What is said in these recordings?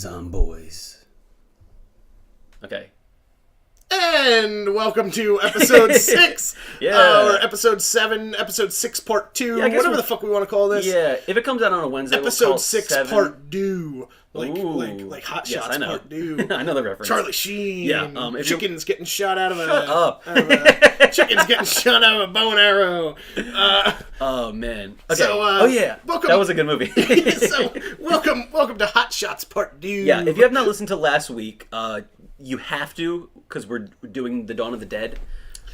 Zomboys. Okay. And welcome to episode 6, or episode 7, episode 6, part 2, whatever the fuck we want to call this. Yeah, if it comes out on a Wednesday, episode we'll call 6, 7. part 2. Like Hot Shots, I know. part 2. I know the reference. Charlie Sheen. Yeah. Chickens getting shot out of Shut up. Chickens getting shot out of a bow and arrow. Oh, man. Okay. So, welcome. That was a good movie. So, welcome to Hot Shots, part 2. Yeah, if you have not listened to last week, you have to, because we're doing The Dawn of the Dead.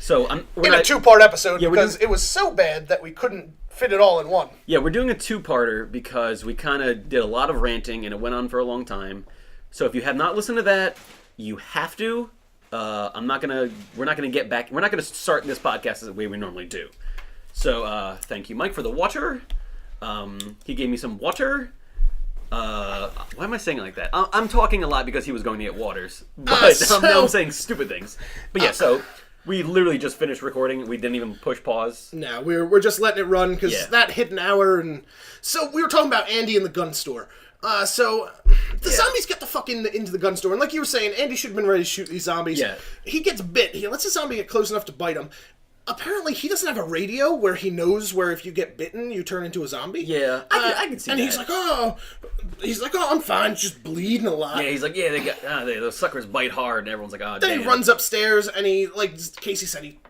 So we're in a 2-part episode because it was so bad that we couldn't fit it all in one. Yeah, we're doing a 2-parter because we kind of did a lot of ranting and it went on for a long time. So if you have not listened to that, you have to. We're not gonna start this podcast the way we normally do. So thank you, Mike, for the water. He gave me some water. Why am I saying it like that? I'm talking a lot because he was going to get waters, but now I'm saying stupid things. But yeah, so we literally just finished recording. We didn't even push pause. No, we're just letting it run because that hit an hour, and so we were talking about Andy in the gun store. So the zombies get the fuck into the gun store, and like you were saying, Andy should have been ready to shoot these zombies. Yeah. He gets bit. He lets the zombie get close enough to bite him. Apparently, he doesn't have a radio where he knows where if you get bitten, you turn into a zombie. Yeah, I can see that. And he's like, oh, I'm fine, just bleeding a lot. Yeah, he's like, those suckers bite hard, and everyone's like, oh, Then damn. he runs upstairs, and he, like Casey said, he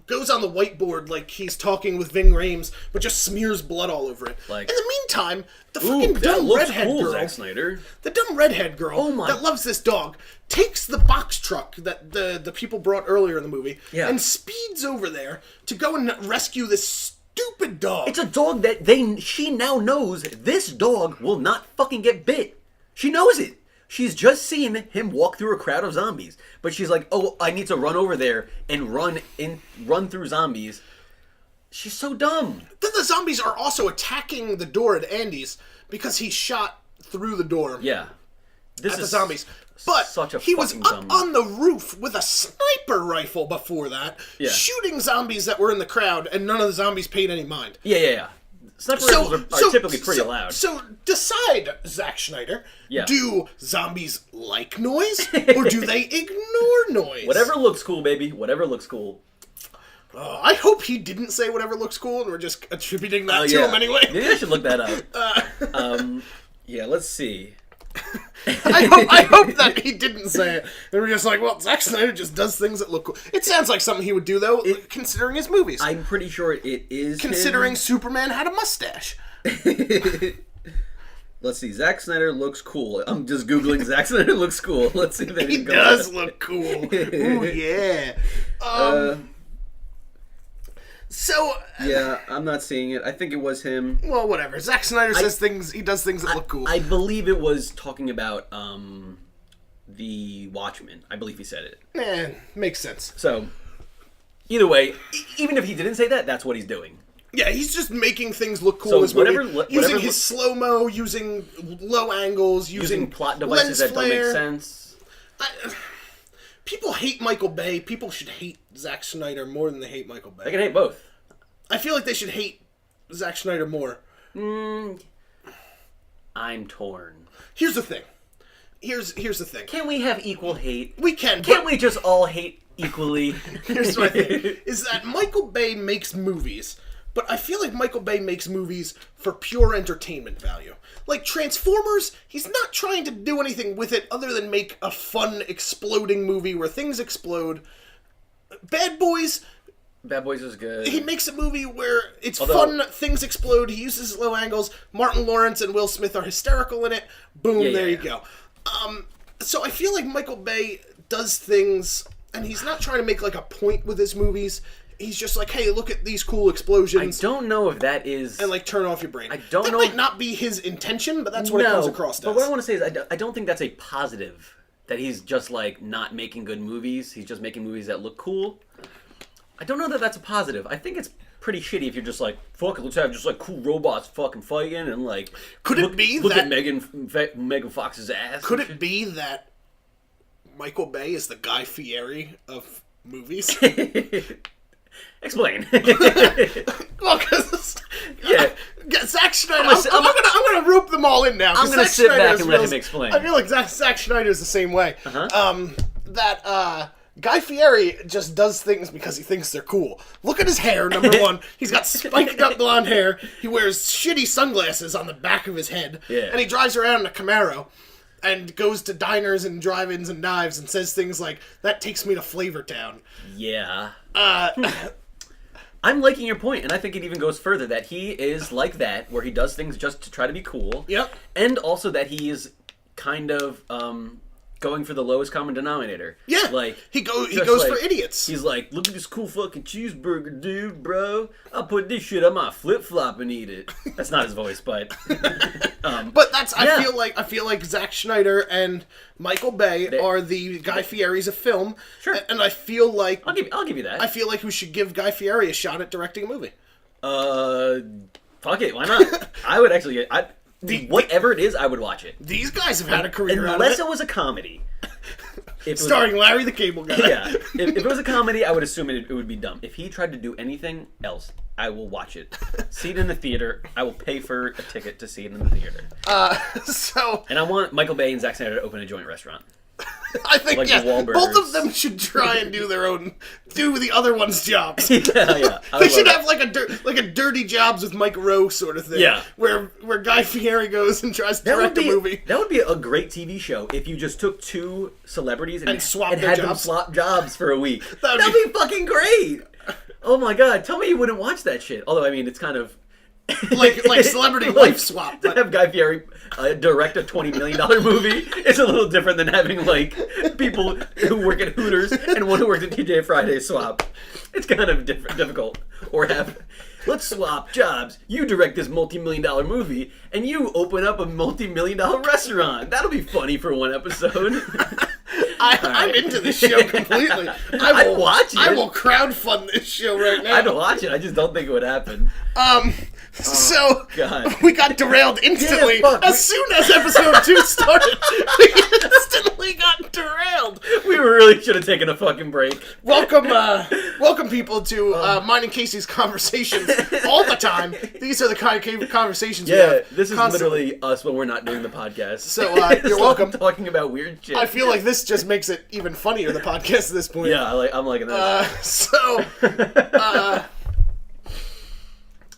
goes on the whiteboard like he's talking with Ving Rhames, but just smears blood all over it. Like, in the meantime, the fucking dumb redhead girl, Zack Snyder. The dumb redhead girl that loves this dog, takes the box truck that the people brought earlier in the movie and speeds over there to go and rescue this stupid dog. It's a dog that she now knows this dog will not fucking get bit. She knows it. She's just seen him walk through a crowd of zombies, but she's like, "Oh, I need to run over there and run through zombies." She's so dumb. Then the zombies are also attacking the door at Andy's because he shot through the door. Yeah, at the zombies. But he was up on the roof with a sniper rifle before that, shooting zombies that were in the crowd, and none of the zombies paid any mind. Yeah. Sniper rifles are typically pretty loud. So decide, Zack Snyder. Yeah. Do zombies like noise, or do they ignore noise? Whatever looks cool, baby. Whatever looks cool. I hope he didn't say whatever looks cool, and we're just attributing that to him anyway. Maybe I should look that up. Let's see. I hope that he didn't say it. And we're just like, well, Zack Snyder just does things that look cool. It sounds like something he would do, though, considering his movies. I'm pretty sure it is considering Superman had a mustache. Let's see. Zack Snyder looks cool. I'm just Googling Zack Snyder looks cool. Let's see if he does look cool. Ooh, yeah. So yeah, I'm not seeing it. I think it was him. Well, whatever. Zack Snyder says things. He does things that look cool. I believe it was talking about the Watchmen. I believe he said it. Makes sense. So either way, even if he didn't say that, that's what he's doing. Yeah, he's just making things look cool. So using his slow mo, using low angles, using plot devices that don't make sense. People hate Michael Bay. People should hate Zack Snyder more than they hate Michael Bay. They can hate both. I feel like they should hate Zack Snyder more. I'm torn. Here's the thing. Here's the thing. Can we have equal hate? We can. Can't we just all hate equally? Here's my thing. Is that Michael Bay makes movies, but I feel like Michael Bay makes movies for pure entertainment value. Like Transformers, he's not trying to do anything with it other than make a fun, exploding movie where things explode. Bad Boys is good. He makes a movie where it's fun, things explode, he uses low angles, Martin Lawrence and Will Smith are hysterical in it, boom, there you go. So I feel like Michael Bay does things, and he's not trying to make like a point with his movies. He's just like, hey, look at these cool explosions. I don't know if that is... And, like, turn off your brain. That might not be his intention, but that's what it comes across as. But what I want to say is I don't think that's a positive, that he's just, like, not making good movies. He's just making movies that look cool. I don't know that that's a positive. I think it's pretty shitty if you're just like, fuck it, let's have just, like, cool robots fucking fighting and, like... Look at Megan Fox's ass. Could it be that Michael Bay is the Guy Fieri of movies? Explain. Well, because Zack Snyder. I'm gonna rope them all in now. I'm going to sit back and let him explain. I feel like Zack Snyder's the same way. Guy Fieri just does things because he thinks they're cool. Look at his hair, number one. He's got spiked up blonde hair. He wears shitty sunglasses on the back of his head. Yeah. And he drives around in a Camaro and goes to diners and drive-ins and dives and says things like, that takes me to Flavor Town. Yeah. I'm liking your point, and I think it even goes further, that he is like that, where he does things just to try to be cool. Yep. And also that he is kind of going for the lowest common denominator. Yeah. Like he goes for idiots. He's like, look at this cool fucking cheeseburger, dude, bro. I'll put this shit on my flip-flop and eat it. That's not his voice, but but that's I feel like Zack Schneider and Michael Bay are the Guy Fieri's of film. Sure. And I feel like I'll give you that. I feel like we should give Guy Fieri a shot at directing a movie. Fuck it, why not? I would actually whatever it is, I would watch it. These guys have had a career unless it was a comedy. Starring Larry the Cable Guy. Yeah. If it was a comedy, I would assume it would be dumb. If he tried to do anything else, I will watch it. See it in the theater. I will pay for a ticket to see it in the theater. And I want Michael Bay and Zack Snyder to open a joint restaurant. I think, like both of them should try and do the other one's jobs. Yeah. They should have like a Dirty Jobs with Mike Rowe sort of thing. Yeah. Where Guy Fieri goes and tries to direct a movie. That would be a great TV show if you just took two celebrities and had them swap jobs for a week. That'd be fucking great. Oh my god, tell me you wouldn't watch that shit. Although, I mean, it's kind of... like celebrity wife swap. To have Guy Fieri direct a $20 million movie is a little different than having like people who work at Hooters and one who works at TJ Friday swap. It's kind of difficult. Or let's swap jobs. You direct this multi-million-dollar movie and you open up a multi-million-dollar restaurant. That'll be funny for one episode. I'm into this show completely. I'd watch it. I will crowdfund this show right now. I'd watch it. I just don't think it would happen. So God. We got derailed instantly. Yeah, as soon as episode 2 started, we instantly got derailed. We really should have taken a fucking break. Welcome people to mine and Casey's conversations all the time. These are the kind of conversations we have. This is constantly. literally us when we're not doing the podcast. So you're welcome. Talking about weird shit. I feel like this just makes it even funnier, the podcast at this point. Yeah, I'm liking this.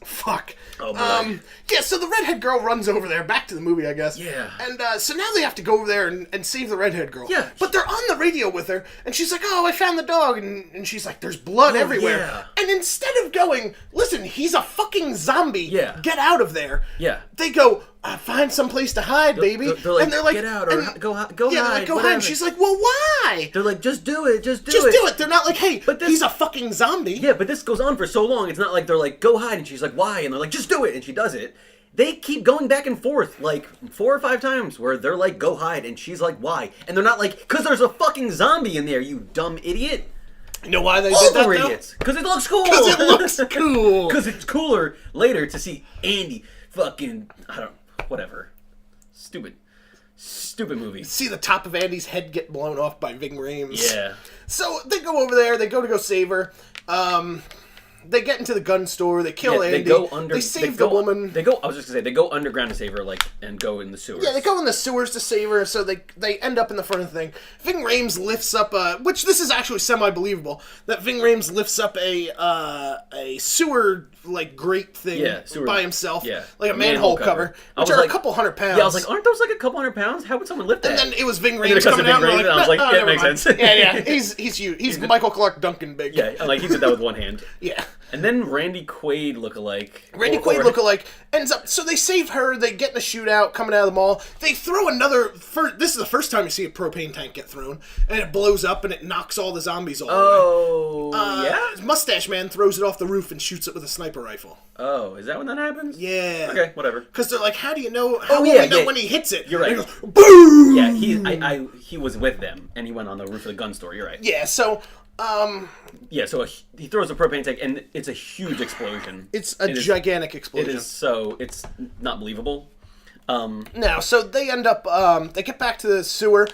Fuck. Oh, boy. So the redhead girl runs over there, back to the movie, I guess. Yeah. And so now they have to go over there and save the redhead girl. Yeah. But they're on the radio with her, and she's like, oh, I found the dog, and she's like, there's blood everywhere. Yeah. And instead of going, listen, he's a fucking zombie. Yeah. Get out of there. Yeah. They go, find some place to hide, baby. They're like, get out, or go hide. Yeah, they're like, go hide. And she's like, well, why? They're like, just do it, just do it. They're not like, hey, but he's a fucking zombie. Yeah, but this goes on for so long. It's not like they're like, go hide, and she's like, why? And they're like, just do it, and she does it. They keep going back and forth like 4 or 5 times where they're like, go hide, and she's like, why? And they're not like, because there's a fucking zombie in there, you dumb idiot. You know why they All did that, are idiots. Because it looks cool. Because it looks cool. Because it's cooler later to see Andy fucking, whatever. Stupid movie. See the top of Andy's head get blown off by Ving Rhames. Yeah. So they go over there. They go save her. They get into the gun store. They kill Andy. They save the woman. I was just gonna say they go underground to save her, and go in the sewers. Yeah, they go in the sewers to save her. So they end up in the front of the thing. Ving Rhames lifts up which this is actually semi-believable, that Ving Rhames lifts up a sewer grate thing by himself, like a manhole cover, which are a couple $100. Yeah, I was like, aren't those like a couple $100? How would someone lift that? And then it was Ving Rhames coming out. And I was like, yeah, it makes sense. Yeah, he's huge. He's Michael Clark Duncan big. Yeah, he did that with one hand. Yeah. And then Randy Quaid lookalike ends up. So they save her. They get in a shootout coming out of the mall. They throw another. This is the first time you see a propane tank get thrown, and it blows up and it knocks all the zombies all away. Yeah. Mustache Man throws it off the roof and shoots it with a sniper rifle. Oh, is that when that happens? Yeah. Okay, whatever. Because they're like, how do you know? How will we know when he hits it? You're right. And he goes, boom. Yeah, he was with them, and he went on the roof of the gun store. You're right. Yeah. So. So he throws a propane tank, and it's a huge explosion. It's a gigantic explosion. It's not believable. Now, so they end up, they get back to the sewer.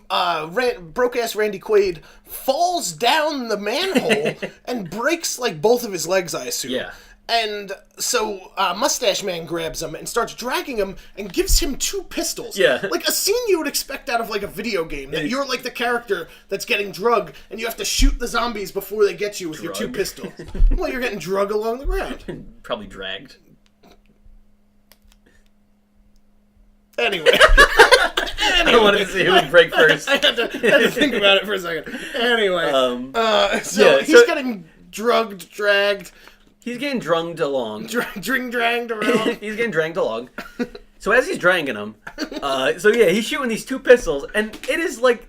Broke-ass Randy Quaid falls down the manhole and breaks, both of his legs, I assume. Yeah. And so Mustache Man grabs him and starts dragging him and gives him 2 pistols. Yeah. Like a scene you would expect out of like a video game. That you're like the character that's getting drugged and you have to shoot the zombies before they get you with your 2 pistols. Well, you're getting drugged along the ground. Probably dragged. Anyway. I wanted to see who would break first. I had to think about it for a second. Anyway. He's getting drugged, dragged. He's getting drunged along. Dragged around. He's getting dragged along. So as he's dragging him, he's shooting these 2 pistols, and it is like,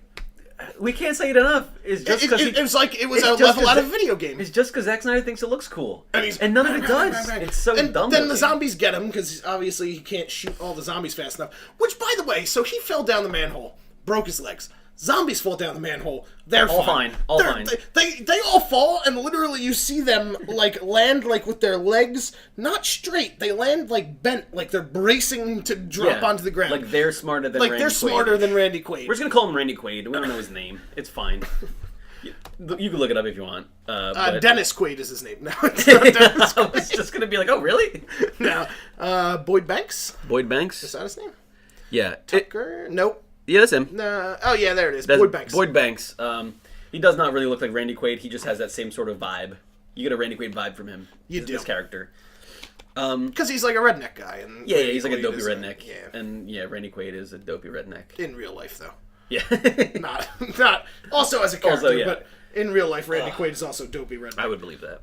we can't say it enough. It's just because it was like it was a level out of video game. It's just because Zack Snyder thinks it looks cool, and none of it does. It's so dumb. Then the zombies get him because obviously he can't shoot all the zombies fast enough. Which, by the way, so he fell down the manhole, broke his legs. Zombies fall down the manhole. They're all fine. All fine. They all fall, and literally you see them like land like with their legs not straight. They land like bent, like they're bracing to drop onto the ground. Like they're smarter than Randy Quaid. Smarter than Randy Quaid. We're just gonna call him Randy Quaid. We don't know his name. It's fine. You can look it up if you want. Dennis Quaid is his name. No, it's not Dennis Quaid. I was just gonna be like, oh really? No. Boyd Banks. Boyd Banks. Is that his name? Yeah. Tucker. Nope. Yeah, that's him. Oh, yeah, there it is. Boyd Banks. Boyd Banks. He does not really look like Randy Quaid. He just has that same sort of vibe. You get a Randy Quaid vibe from him. You do. This character. Because he's like a redneck guy. And yeah, he's like a dopey redneck. Yeah. And yeah, Randy Quaid is a dopey redneck. In real life, though. Yeah. not. Also as a character, but in real life, Randy Quaid is also dopey redneck. I would believe that.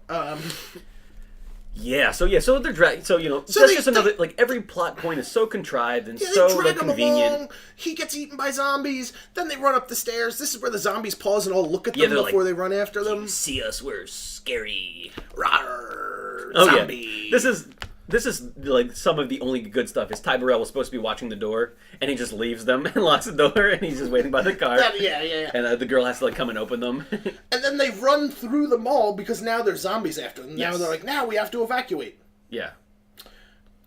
Yeah, so they're dragged. So that's just another, like, every plot point is so contrived and so like, convenient. Along. He gets eaten by zombies. Then they run up the stairs. This is where the zombies pause and all look at them before they run after them. See us, we're scary. Rawr, zombie. Yeah. This is like some of the only good stuff. Is Ty Burrell was supposed to be watching the door, and he just leaves them and locks the door, and he's just waiting by the car. Yeah. And the girl has to like come and open them. And then they run through the mall because now there's zombies after them. Now they're like, now we have to evacuate. Yeah.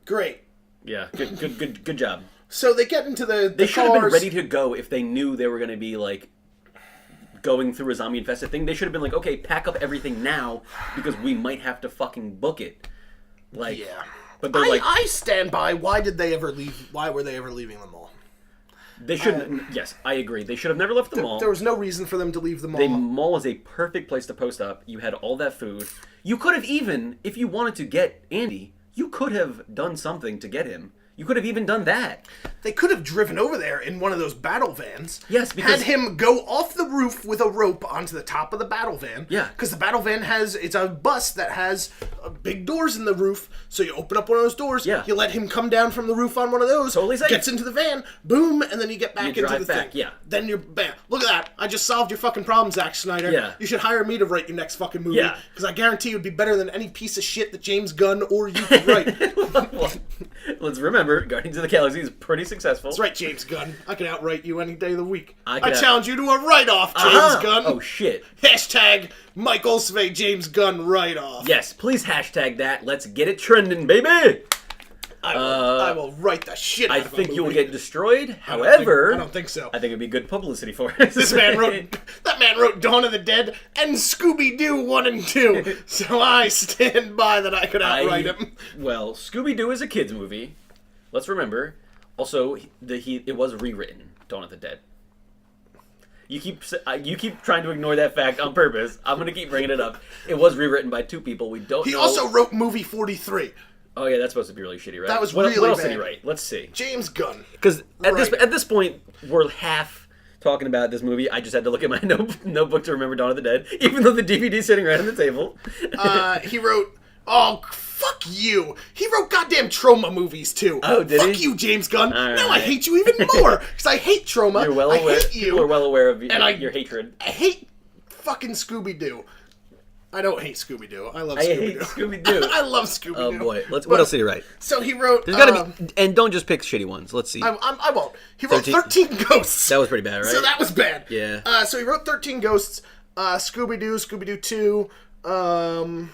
Great. Yeah. Good job. So they get into the They should have been ready to go if they knew they were going to be like going through a zombie infested thing. They should have been like, okay, pack up everything now because we might have to fucking book it. Like, yeah, but they're like, I stand by. Why did they ever leave? Why were they ever leaving the mall? They should. Yes, I agree. They should have never left the mall. There was no reason for them to leave the mall. The mall is a perfect place to post up. You had all that food. You could have even, if you wanted to get Andy, you could have done something to get him. You could have even done that. They could have driven over there in one of those battle vans. Yes, because... Had him go off the roof with a rope onto the top of the battle van. Yeah. Because the battle van it's a bus that has big doors in the roof. So you open up one of those doors. Yeah. You let him come down from the roof on one of those. Totally safe. Gets into the van. Boom. And then you get back into the thing. Yeah. Then you're, bam. Look at that. I just solved your fucking problem, Zack Snyder. Yeah. You should hire me to write your next fucking movie. Yeah. Because I guarantee it would be better than any piece of shit that James Gunn or you could write. Well, let's remember, Guardians of the Galaxy is pretty successful. That's right, James Gunn. I can outright you any day of the week. I challenge you to a write-off, James Gunn. Oh, shit. Hashtag Michael Svay James Gunn write-off. Yes, please hashtag that. Let's get it trending, baby. I will write the shit out of it. I think you will get destroyed. However, I don't think so. I think it'd be good publicity for us. That man wrote Dawn of the Dead and Scooby-Doo 1 and 2. So I stand by that I could outright him. Well, Scooby-Doo is a kids movie. Let's remember. Also, it was rewritten, Dawn of the Dead. You keep trying to ignore that fact on purpose. I'm gonna keep bringing it up. It was rewritten by 2 people. We don't. He know. also wrote movie 43. Oh yeah, that's supposed to be really shitty, right? That was what really else bad. did he write? Let's see. James Gunn. Because at this point, we're half talking about this movie. I just had to look at my notebook to remember Dawn of the Dead, even though the DVD's sitting right on the table. He wrote. Oh, fuck you. He wrote goddamn Trauma movies, too. Oh, did he? Fuck you, James Gunn. All now right. I hate you even more, because I hate Trauma. You're well aware. I hate you. People are well aware of your hatred. I hate fucking Scooby-Doo. I don't hate Scooby-Doo. I love Scooby-Doo. I hate Scooby-Doo. I love Scooby-Doo. Oh, boy. What else did he write? So he wrote... There's gotta be... And don't just pick shitty ones. Let's see. I won't. He wrote 13 Ghosts. That was pretty bad, right? So that was bad. Yeah. So he wrote 13 Ghosts, Scooby-Doo, Scooby-Doo 2,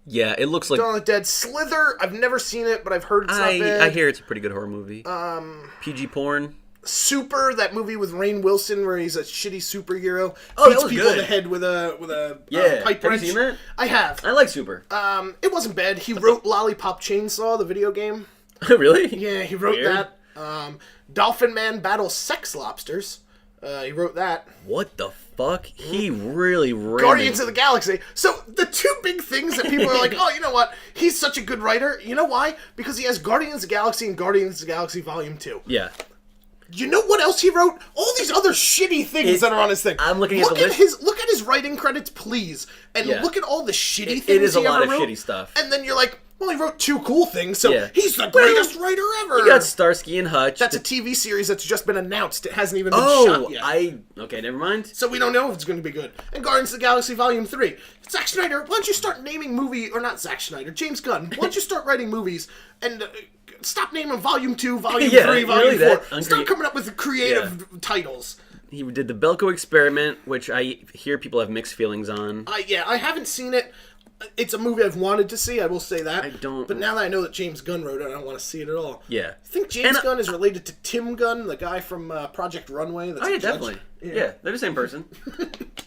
yeah, it looks like... Dawn of the Dead. Slither, I've never seen it, but I've heard it's not bad. I hear it's a pretty good horror movie. PG porn. Super, that movie with Rainn Wilson where he's a shitty superhero. Oh, that beats was people in good. the head with a pipe Have wrench. you seen that? I have. I like Super. It wasn't bad. He wrote Lollipop Chainsaw, the video game. Really? Yeah, he wrote Weird. that. Dolphin Man battles sex lobsters. He wrote that. What the fuck? He really ran Guardians of the Galaxy. So the two big things that people are like, oh, you know what? He's such a good writer. You know why? Because he has Guardians of the Galaxy and Guardians of the Galaxy Volume 2. Yeah. You know what else he wrote? All these other shitty things that are on his thing. I'm looking at the list. Look at his writing credits, please, and Yeah. look at all the shitty things. It is a he lot ever of wrote. shitty stuff. And then you're like, well, he wrote 2 cool things, so Yeah. he's the greatest writer ever. You got Starsky and Hutch. That's a TV series that's just been announced. It hasn't even been shot yet. Okay, never mind. So we don't know if it's going to be good. And Guardians of the Galaxy Volume 3. Zack Snyder, why don't you start naming or not Zack Snyder, James Gunn, why don't you start writing movies and stop naming Volume 2, Volume 3, Volume 4. Stop coming up with creative titles. He did the Belko Experiment, which I hear people have mixed feelings on. I haven't seen it. It's a movie I've wanted to see, I will say that. I don't... But now that I know that James Gunn wrote it, I don't want to see it at all. Yeah. I think James Gunn is related to Tim Gunn, the guy from Project Runway. That's definitely. Yeah, they're the same person.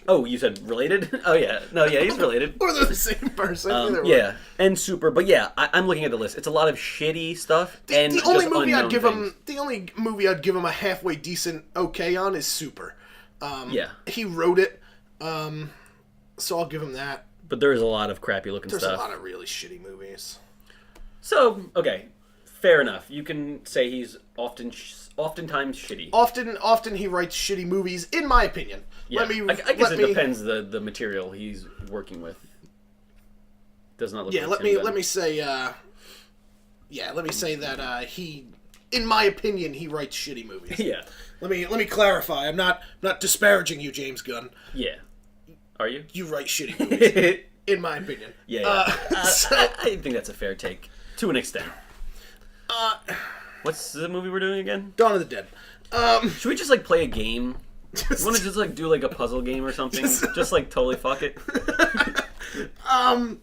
Oh, you said related? Oh, yeah. No, yeah, he's related. Or they're the same person. Either way. Yeah, and Super. But yeah, I'm looking at the list. It's a lot of shitty stuff. The only movie I'd give him a halfway decent okay on is Super. Yeah. He wrote it, so I'll give him that. But there is a lot of crappy looking stuff. There's a lot of really shitty movies. So, okay, fair enough. You can say he's oftentimes shitty. Often he writes shitty movies, in my opinion. Yeah. I guess it depends the material he's working with. Does not look. Yeah, let me say that he, in my opinion, he writes shitty movies. Yeah. Let me clarify. I'm not disparaging you, James Gunn. Yeah. Are you? You write shitty movies, in my opinion. Yeah. I think that's a fair take to an extent. What's the movie we're doing again? Dawn of the Dead. Should we just play a game? You want to just do a puzzle game or something? Just totally fuck it.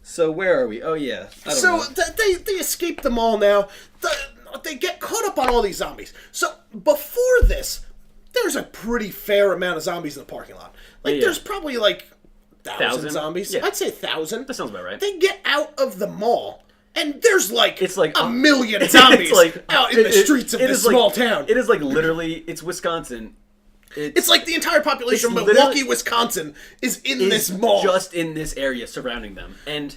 So where are we? Oh yeah. They escape the mall now. They get caught up on all these zombies. So before this, there's a pretty fair amount of zombies in the parking lot. There's probably 1,000 zombies. Yeah. I'd say 1,000. That sounds about right. They get out of the mall, and there's it's a million zombies out in the streets of this small town. It is literally, it's Wisconsin. It's like the entire population of Milwaukee, Wisconsin is in this mall. Just in this area surrounding them. And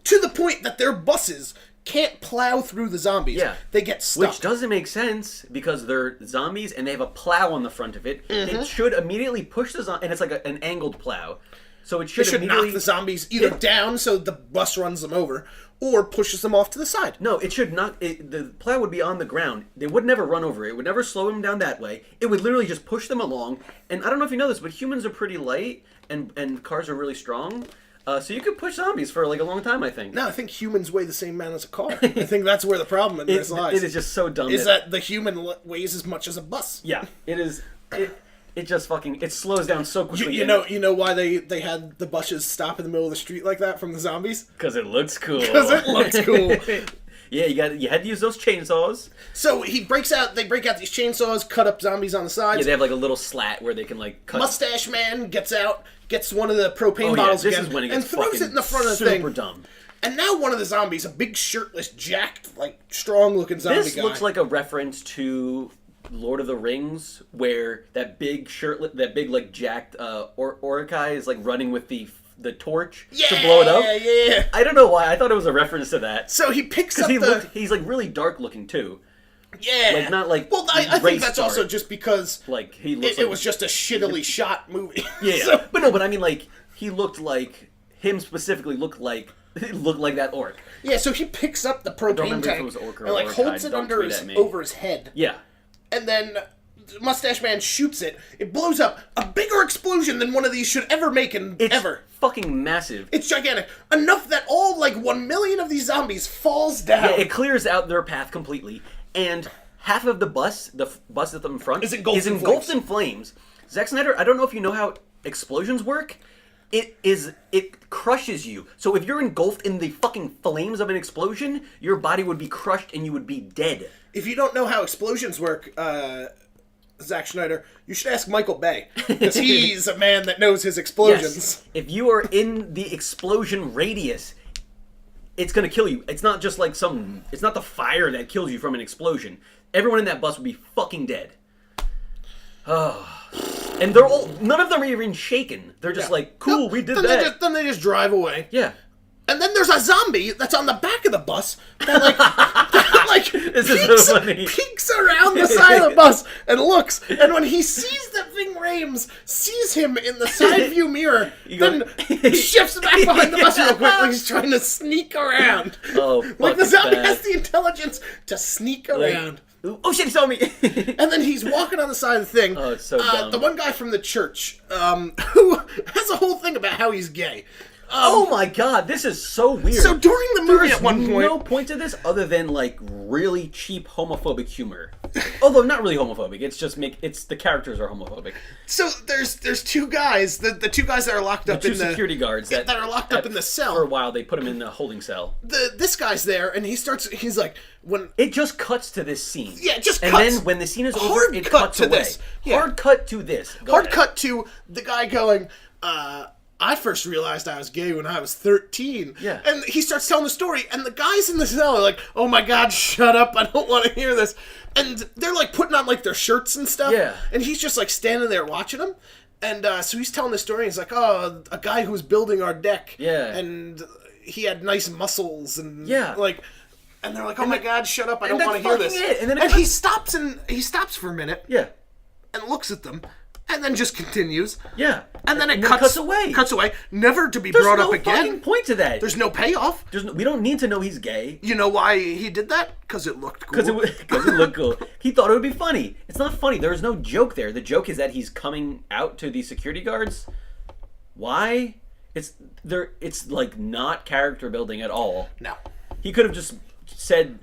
to the point that their buses can't plow through the zombies. Yeah. They get stuck. Which doesn't make sense because they're zombies and they have a plow on the front of it. Mm-hmm. It should immediately push the zombie, and it's an angled plow. So it should knock the zombies either down so the bus runs them over, or pushes them off to the side. No, it should not. The plow would be on the ground. They would never run over it. It would never slow them down that way. It would literally just push them along. And I don't know if you know this, but humans are pretty light, and cars are really strong. So you could push zombies for a long time, I think. No, I think humans weigh the same amount as a car. I think that's where the problem in this lies. It is just so dumb. Is that the human weighs as much as a bus? Yeah, it is. It just it slows down so quickly. You know why they had the buses stop in the middle of the street like that from the zombies? Because it looks cool. Because it looks cool. Yeah, you had to use those chainsaws. So they break out these chainsaws, cut up zombies on the sides. Yeah, they have a little slat where they can cut. Mustache Man gets out, gets one of the propane bottles this again, is when it and gets throws it in the front of the thing. Super dumb. And now one of the zombies, a big shirtless, jacked, strong-looking zombie guy. This looks like a reference to Lord of the Rings, where that big jacked Orcai is running with the torch to blow it up. Yeah. I don't know why. I thought it was a reference to that. So he picks up he's really dark looking too. Yeah. Well, I think that's also just because he looks it was just a shittily shot movie. Yeah. So, but I mean he looked like him specifically looked like that orc. Yeah, so he picks up the propane tank and holds it over his head. Yeah. And then Mustache Man shoots it. It blows up. A bigger explosion than one of these should ever make ever. Fucking massive. It's gigantic. Enough that all 1 million of these zombies falls down. Yeah, it clears out their path completely. And half of the bus at the front, is engulfed in flames. Zack Snyder, I don't know if you know how explosions work. It crushes you. So if you're engulfed in the fucking flames of an explosion, your body would be crushed and you would be dead. If you don't know how explosions work, Zack Snyder, you should ask Michael Bay, because he's a man that knows his explosions. Yes. If you are in the explosion radius, it's going to kill you. It's not just like it's not the fire that kills you from an explosion. Everyone in that bus would be fucking dead. Oh. And none of them are even shaken. They're just like, cool, we did that. Then they just drive away. Yeah. And then there's a zombie that's on the back of the bus that this is so funny. Peeks around the side of the bus and looks. And when he sees that Ving Rhames sees him in the side view mirror, then shifts back behind the bus real quick like he's trying to sneak around. Oh, like the zombie has the intelligence to sneak around. Oh shit, he saw me! And then he's walking on the side of the thing. Oh, it's so dumb. The one guy from the church, who has a whole thing about how he's gay. Oh my god, this is so weird. So during the movie at one point... no point to this other than, like, really cheap homophobic humor. Although, not really homophobic, it's the characters are homophobic. So there's two guys, the two guys that are locked up in the... security guards that are locked up in the cell. For a while, they put him in a holding cell. This guy's there, and he's like... It just cuts to this scene. Yeah, it just cuts. cuts. And then when the scene is over, it cuts away. This. Yeah. Hard cut to this. Hard cut to the guy going, I first realized I was gay when I was 13. Yeah. And he starts telling the story, and the guys in the cell are like, oh my god, shut up, I don't want to hear this. And they're like putting on like their shirts and stuff. Yeah. And he's just like standing there watching them. And so he's telling the story, and he's like, oh, a guy who was building our deck. Yeah. And he had nice muscles, and yeah. like... And they're like, oh my god, shut up, I don't want to hear this. And then he stops for a minute. Yeah. And looks at them. And then just continues. Yeah. And then it cuts away. Cuts away. Never to be brought up again. There's no fucking point to that. There's no payoff. We don't need to know he's gay. You know why he did that? Because it looked cool. Because it looked cool. He thought it would be funny. It's not funny. There is no joke there. The joke is that he's coming out to the security guards. Why? It's like not character building at all. No. He could have just said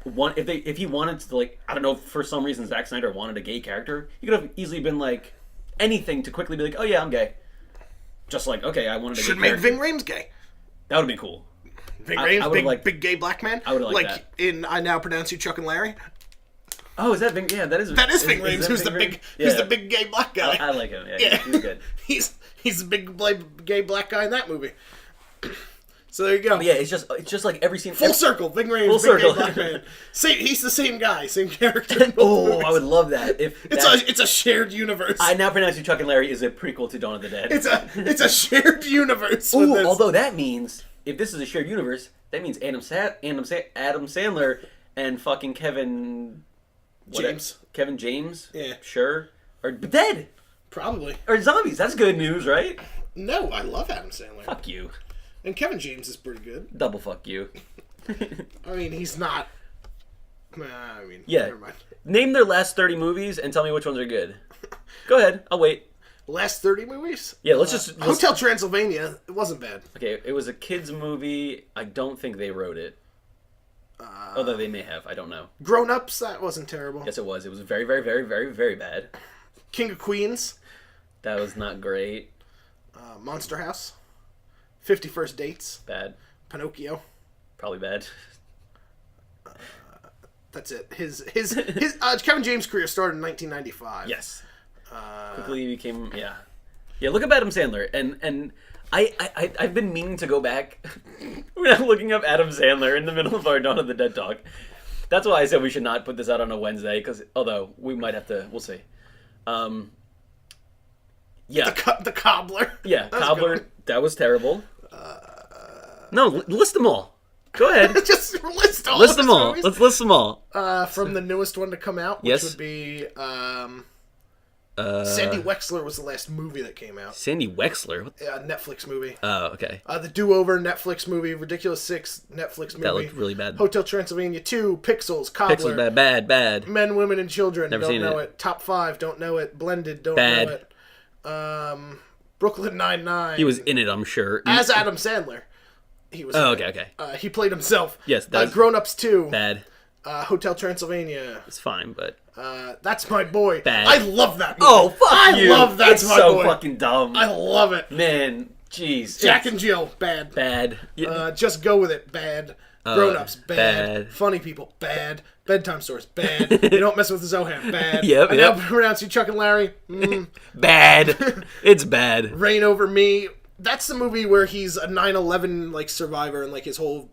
if he wanted to, like, I don't know, for some reason Zack Snyder wanted a gay character, he could have easily been like anything to quickly be like, oh yeah, I'm gay. Just like, okay, I wanted a Should gay make character. Ving Rhames gay. That would be cool. Ving Rhames, big gay black man. I would like that. In I Now Pronounce You Chuck and Larry. Oh, is that Ving? Yeah, that is Ving Rhames, who's the big gay black guy. I like him. Yeah, he's good. he's the big gay black guy in that movie. So there you go. But yeah, it's just like every scene. Full circle. Ving Rhames, full circle. Gay black man. He's the same guy, same character. Oh, I would love that. It's a shared universe. I Now Pronounce You Chuck and Larry is a prequel to Dawn of the Dead. It's a shared universe. Ooh, although that means if this is a shared universe, that means Adam Sandler and fucking Kevin James. Yeah, sure, are dead. Probably. Or zombies. That's good news, right? No, I love Adam Sandler. Fuck you. And Kevin James is pretty good. Double fuck you. I mean, he's not. Yeah. Never mind. Name their last 30 movies and tell me which ones are good. Go ahead. I'll wait. Last 30 movies? Yeah, let's Hotel Transylvania. It wasn't bad. Okay, it was a kids movie. I don't think they wrote it. Although they may have. I don't know. Grown Ups. That wasn't terrible. Yes, it was. It was very, very, very, very, very bad. King of Queens. That was not great. Monster House. 50 First Dates. Bad. Pinocchio. Probably bad. That's it. His Kevin James' career started in 1995. Yes. Quickly became yeah. Look up Adam Sandler and I've been meaning to go back. We're not looking up Adam Sandler in the middle of our Dawn of the Dead talk. That's why I said we should not put this out on a Wednesday, because although we might have to, we'll see. Yeah. The Cobbler. Yeah, Cobbler. That was terrible. No, list them all. Go ahead. Just list all. List them all. Movies. Let's list them all. From the newest one to come out, which would be Sandy Wexler was the last movie that came out. Sandy Wexler? Netflix movie. Oh, okay. The Do-Over Netflix movie. Ridiculous 6 Netflix movie. That looked really bad. Hotel Transylvania 2. Pixels. Cobbler. Pixels, bad. Men, Women, and Children. Never don't seen know it. Top 5. Don't know it. Blended. Don't Bad. know it. Brooklyn Nine-Nine. He was in it, I'm sure. As Adam Sandler. He was. Okay. He played himself. Yes. Grown Ups 2. Bad. Hotel Transylvania. It's fine, but That's My Boy. Bad. I love that movie. Oh, fuck you. I love That's it's My so Boy. fucking dumb. I love it. Man, jeez. Jack and Jill. Bad. Bad. Just Go With It. Bad. Grown-ups, bad. Funny people, bad. Bedtime stories, bad. You don't mess with Zohan, bad. I now pronounce you Chuck and Larry. Bad. It's bad. Reign Over Me. That's the movie where he's a 9/11 like survivor and like his whole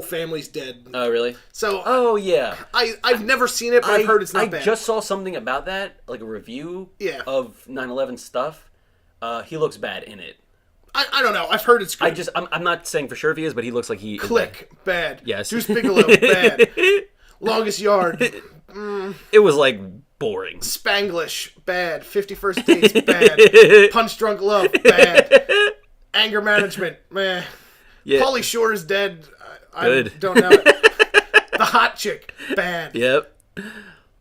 family's dead. Oh, really? So. Oh, yeah. I've never seen it, but I've heard it's not bad. I just saw something about that, like a review of 9/11 stuff. He looks bad in it. I don't know. I've heard it's good. I'm not saying for sure if he is, but he looks like he Click, bad. Yes. Deuce Bigelow, bad. Longest Yard. It was like boring. Spanglish, bad. 51st Dates, bad. Punch Drunk Love, bad. Anger Management, meh. Yeah. Pauly Shore is dead. Good. I don't know it. The Hot Chick, bad. Yep.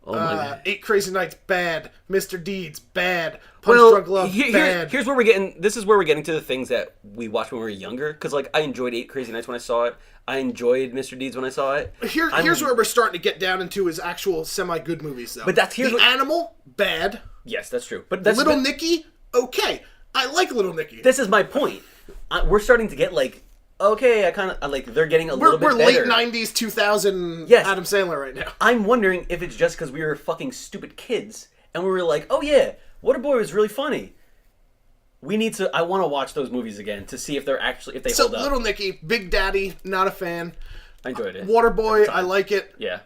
Oh my God. 8 Crazy Nights, bad. Mr. Deeds, bad. Punch Drunk Love, bad. Here's where we're getting. This is where we're getting to the things that we watched when we were younger. Because like I enjoyed 8 Crazy Nights when I saw it. I enjoyed Mr. Deeds when I saw it. Here's where we're starting to get down into his actual semi-good movies, though. But The Animal, bad. Yes, that's true. But that's Little Nicky, okay. I like Little Nicky. This is my point. We're starting to get like. Okay, I kind of like they're getting a little bit better. We're late 90s, 2000 Adam Sandler right now. I'm wondering if it's just because we were fucking stupid kids and we were like, oh yeah, Waterboy was really funny. I want to watch those movies again to see if they hold up. So Little Nicky, Big Daddy, not a fan. I enjoyed it. Waterboy, I like it. Yeah.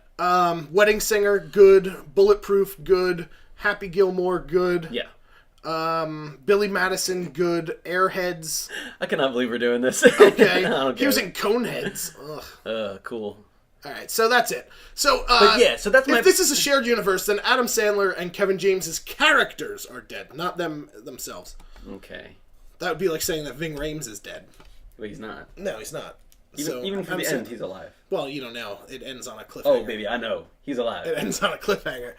Wedding Singer, good. Bulletproof, good. Happy Gilmore, good. Yeah. Billy Madison, good. Airheads. I cannot believe we're doing this. Okay. I don't he was in Coneheads. Ugh. Cool. All right, so that's it. So, so that's if this is a shared universe, then Adam Sandler and Kevin James's characters are dead, not them themselves. Okay. That would be like saying that Ving Rhames is dead. Well, he's not. No, he's not. Even for the end, he's alive. Well, you don't know. It ends on a cliffhanger. Oh, baby, I know. He's alive. It ends on a cliffhanger.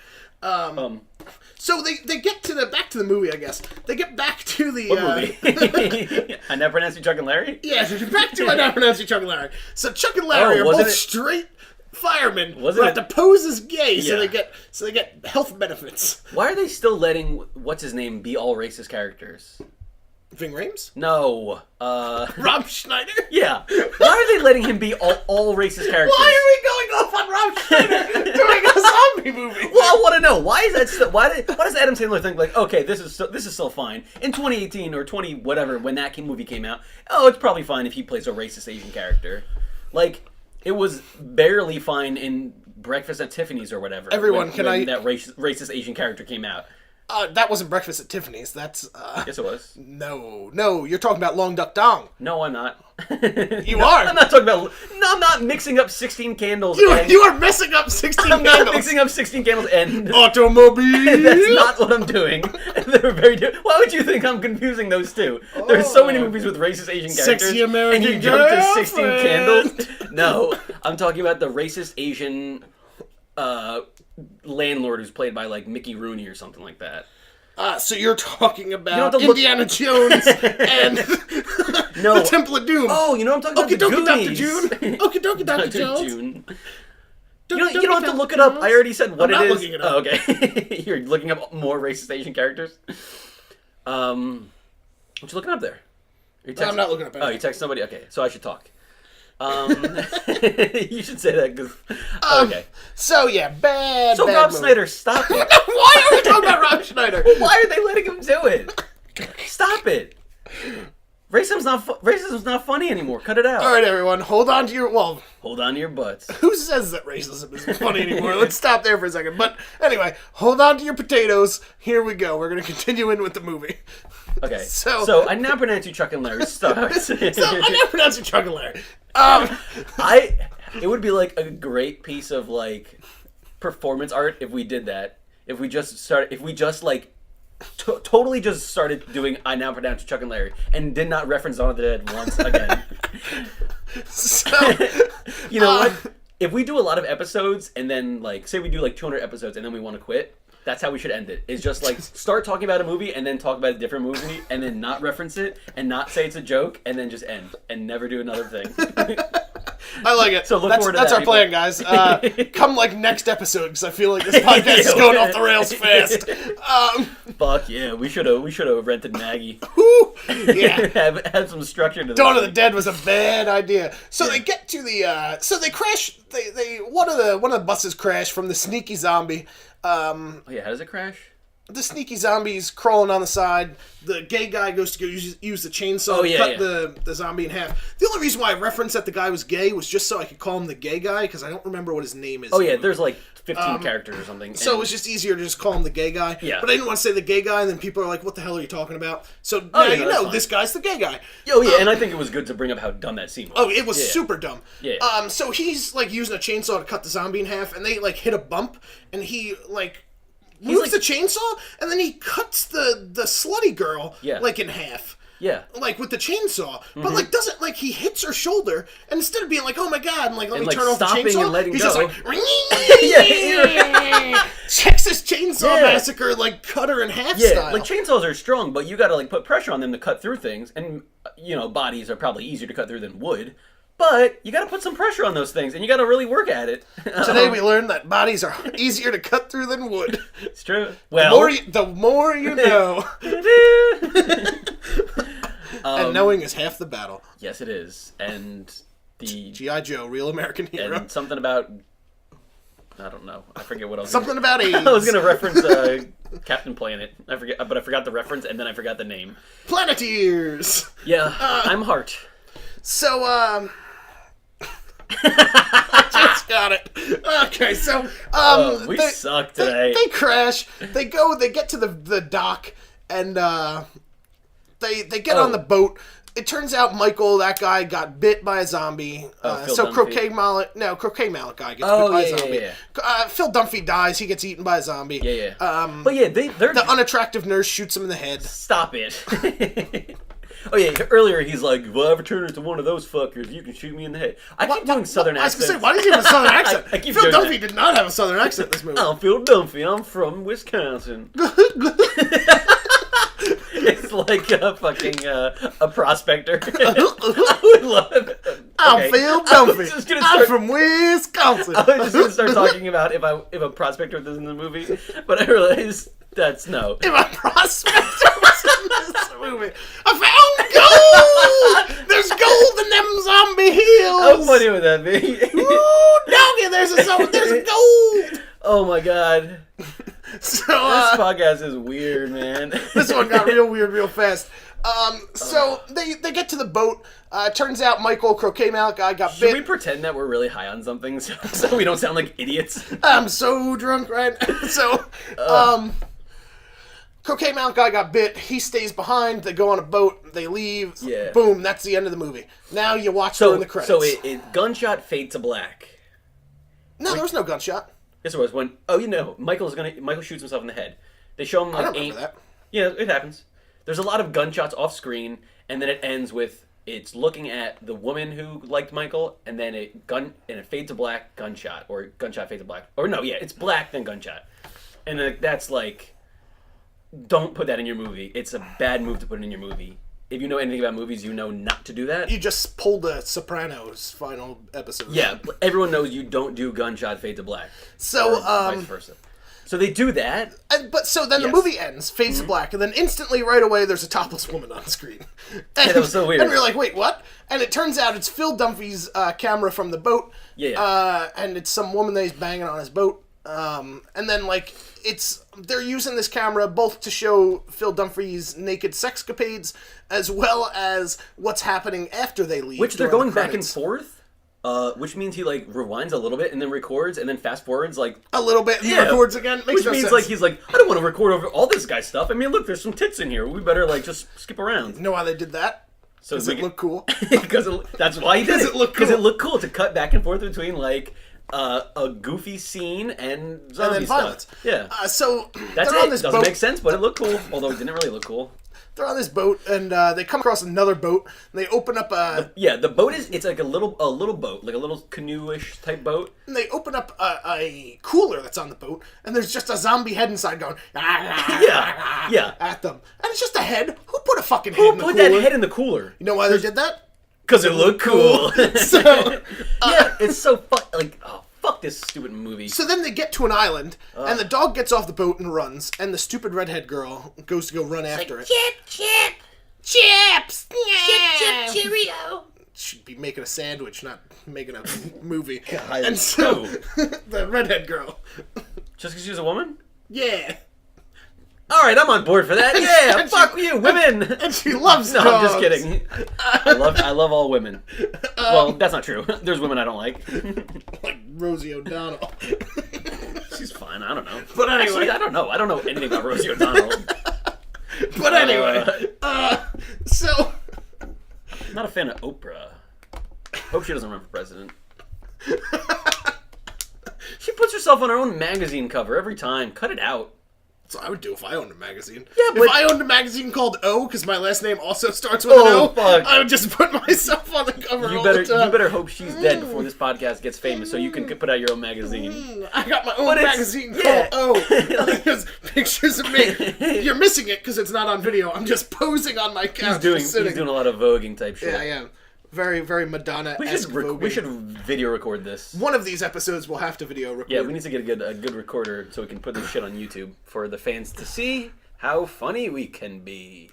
So they get to back to the movie, I guess. They get back to the... What movie? I Never Pronounced You Chuck and Larry? Yeah, back to I Never Pronounced You Chuck and Larry. So Chuck and Larry are both straight firemen who have to pose as gay, so they get health benefits. Why are they still letting what's his name be all racist characters? Ving Rhames? No. Rob Schneider? Yeah. Why are they letting him be all racist characters? Why are we going off on Rob Schneider doing a zombie movie? Well, I want to know why is that still? Why does Adam Sandler think like, okay, this is still fine in 2018 or 20 whatever when that movie came out? Oh, it's probably fine if he plays a racist Asian character. Like it was barely fine in Breakfast at Tiffany's or whatever. Everyone, when that racist Asian character came out. That wasn't Breakfast at Tiffany's. That's yes, it was. No, you're talking about Long Duck Dong. No, I'm not. You are. I'm not talking about. No, I'm not mixing up 16 candles. You are messing up 16 I'm candles. not mixing up 16 candles and automobile. That's not what I'm doing. They're very different. Why would you think I'm confusing those two? There's so many movies with racist Asian characters, Sexy American and you jump to 16 candles. No, I'm talking about the racist Asian landlord who's played by like Mickey Rooney or something like that. So you're talking about Indiana Jones and the Temple of Doom. Oh, you know what I'm talking about? Dr. June. Okie dokie, Dr. Jones. June. You don't have to look it up. I already said what it is. I'm not looking it up. Oh, okay. You're looking up more racist Asian characters? What you looking up there? I'm not looking up anything. Oh, you text somebody? Okay, so I should talk. You should say that because okay. So yeah, bad. So bad Rob movie. Schneider, stop it. Why are we talking about Rob Schneider? Why are they letting him do it? Stop it. Racism's not funny anymore. Cut it out. All right, everyone, hold on to your butts. Who says that racism isn't funny anymore? Let's stop there for a second. But anyway, hold on to your potatoes. Here we go. We're gonna continue in with the movie. Okay. So I now pronounce you Chuck and Larry. Stop. I now pronounce you Chuck and Larry. It would be like a great piece of like performance art if we did that. If we just like totally just started doing I now pronounce you Chuck and Larry and did not reference Dawn of the Dead once again. So you know what? If we do a lot of episodes and then like say we do like 200 episodes and then we want to quit, that's how we should end it. Is just like start talking about a movie and then talk about a different movie and then not reference it and not say it's a joke and then just end and never do another thing. I like it. So look forward to that's that, our plan, guys. Come like next episode because I feel like this podcast is going off the rails fast. Fuck yeah, we should have rented Maggie. Yeah, have some structure to Dawn of the Dead was a bad idea. So they get to the so they crash. They one of the buses crash from the sneaky zombie. Oh yeah, how does it crash? The sneaky zombie's crawling on the side. The gay guy goes to go use the chainsaw to cut the zombie in half. The only reason why I referenced that the guy was gay was just so I could call him the gay guy, because I don't remember what his name is. Oh yeah, there's like 15 characters or something. So it was just easier to just call him the gay guy. Yeah. But I didn't want to say the gay guy, and then people are like, what the hell are you talking about? So now you know this guy's the gay guy. Oh yeah, and I think it was good to bring up how dumb that scene was. Oh, it was super dumb. Yeah. So he's like using a chainsaw to cut the zombie in half, and they like hit a bump, and he like moves the chainsaw, and then he cuts the slutty girl like in half. Yeah. Like with the chainsaw. But like doesn't like he hits her shoulder, and instead of being like, oh my god, and like let me turn off the chainsaw, and letting he's go. just like Texas Chainsaw Massacre, like cut her in half style. Like chainsaws are strong, but you gotta like put pressure on them to cut through things, and you know, bodies are probably easier to cut through than wood. But you gotta put some pressure on those things, and you gotta really work at it. Today we learned that bodies are easier to cut through than wood. It's true. Well, the more you know. And knowing is half the battle. Yes, it is. And the G.I. Joe, real American hero. And something about, I don't know. I forget what else. Something about AIDS. I was gonna reference Captain Planet. I forgot the reference, and then I forgot the name. Planeteers. Yeah, I'm Hart. So, I just got it. Okay, so, we suck today. They crash. They get to the dock, and, they get on the boat. It turns out Michael, that guy, got bit by a zombie. So Croquet Mallet guy gets bit by a zombie. Yeah. Phil Dunphy dies. He gets eaten by a zombie. Yeah. But yeah, they're the unattractive nurse shoots him in the head. Stop it. Oh yeah, earlier he's like, if I ever turn into one of those fuckers, you can shoot me in the head. I keep doing southern accents. I was going to say, why did he have a southern accent? Phil Dunphy did not have a southern accent in this movie. I'm Phil Dunphy. I'm from Wisconsin. It's like a fucking a prospector. I would love it. Okay. I'm Phil Dunphy. I'm from Wisconsin. I was just going to start talking about if a prospector was in the movie, but I realized that's no. If a prospector was in this movie, I found gold. There's gold in them zombie hills. How funny would that be? Ooh, doggy, there's gold. Oh my god. So this podcast is weird, man. This one got real weird real fast. So they get to the boat. Turns out Michael, Croquet Mallet guy, got bit. Should we pretend that we're really high on something so we don't sound like idiots? I'm so drunk right now. So, Croquet Mallet guy got bit. He stays behind. They go on a boat. They leave. Yeah. Boom. That's the end of the movie. Now you watch during the credits. So it gunshot fade to black. No, there was no gunshot. Yes, there was. Michael shoots himself in the head. They show him like I don't remember that. Yeah, it happens. There's a lot of gunshots off screen, and then it ends with it's looking at the woman who liked Michael, and then it fades to black, gunshot, or gunshot fades to black, or no, yeah, it's black then gunshot, and then that's like, don't put that in your movie. It's a bad move to put it in your movie. If you know anything about movies, you know not to do that. You just pulled a Sopranos final episode. Yeah, everyone knows you don't do gunshot fade to black. So, vice versa. So they do that. But so then the movie ends, fades to black, and then instantly right away there's a topless woman on screen. And, that was so weird. And we're like, wait, what? And it turns out it's Phil Dunphy's camera from the boat. Yeah. And it's some woman that he's banging on his boat. And then like they're using this camera both to show Phil Dunphy's naked sexcapades as well as what's happening after they leave. Which they're going back and forth. Which means he like rewinds a little bit and then records and then fast forwards like a little bit. He records again. Which means like he's like, I don't want to record over all this guy's stuff. I mean, look, there's some tits in here. We better like just skip around. You know why they did that? So does it look cool? Because that's why he did it. Because it looked cool to cut back and forth between like a goofy scene and zombie and then violence. Stuff. Yeah. So that's they're it. on this Doesn't boat. make sense, but it looked cool. Although it didn't really look cool. They're on this boat, and they come across another boat, and they open up a... the boat it's like a little boat, like a little canoe-ish type boat. And they open up a cooler that's on the boat, and there's just a zombie head inside going... Yeah. At them. And it's just a head. Who put a fucking head in the cooler? Who put that head in the cooler? You know why they did that? Because it looked cool. So, yeah, it's so fun. Like, oh, fuck this stupid movie. So then they get to an island, and the dog gets off the boat and runs, and the stupid redhead girl goes to go run after it. Chip! Chips! Chip, Cheerio! She'd be making a sandwich, not making a movie. God, and so, the redhead girl. Just because she was a woman? Yeah. All right, I'm on board for that. Yeah, fuck you, women. And she loves No, dogs. I'm just kidding. I love all women. Well, that's not true. There's women I don't like. Like Rosie O'Donnell. She's fine. I don't know. But anyway. Actually, I don't know. I don't know anything about Rosie O'Donnell. But anyway. So. I'm not a fan of Oprah. Hope she doesn't run for president. She puts herself on her own magazine cover every time. Cut it out. That's what I would do if I owned a magazine. Yeah, but if I owned a magazine called O, because my last name also starts with an O, fuck. I would just put myself on the cover You all the time. better hope she's dead before this podcast gets famous, so you can put out your own magazine. I got my own But it's- magazine yeah. called O. There's pictures of me. You're missing it because it's not on video. I'm just posing on my couch. He's sitting. doing a lot of voguing type shit. Yeah, I am. Very, very Madonna-esque voguing. We should video record this. One of these episodes we'll have to video record. Yeah, we need to get a good recorder so we can put this shit on YouTube for the fans to see how funny we can be.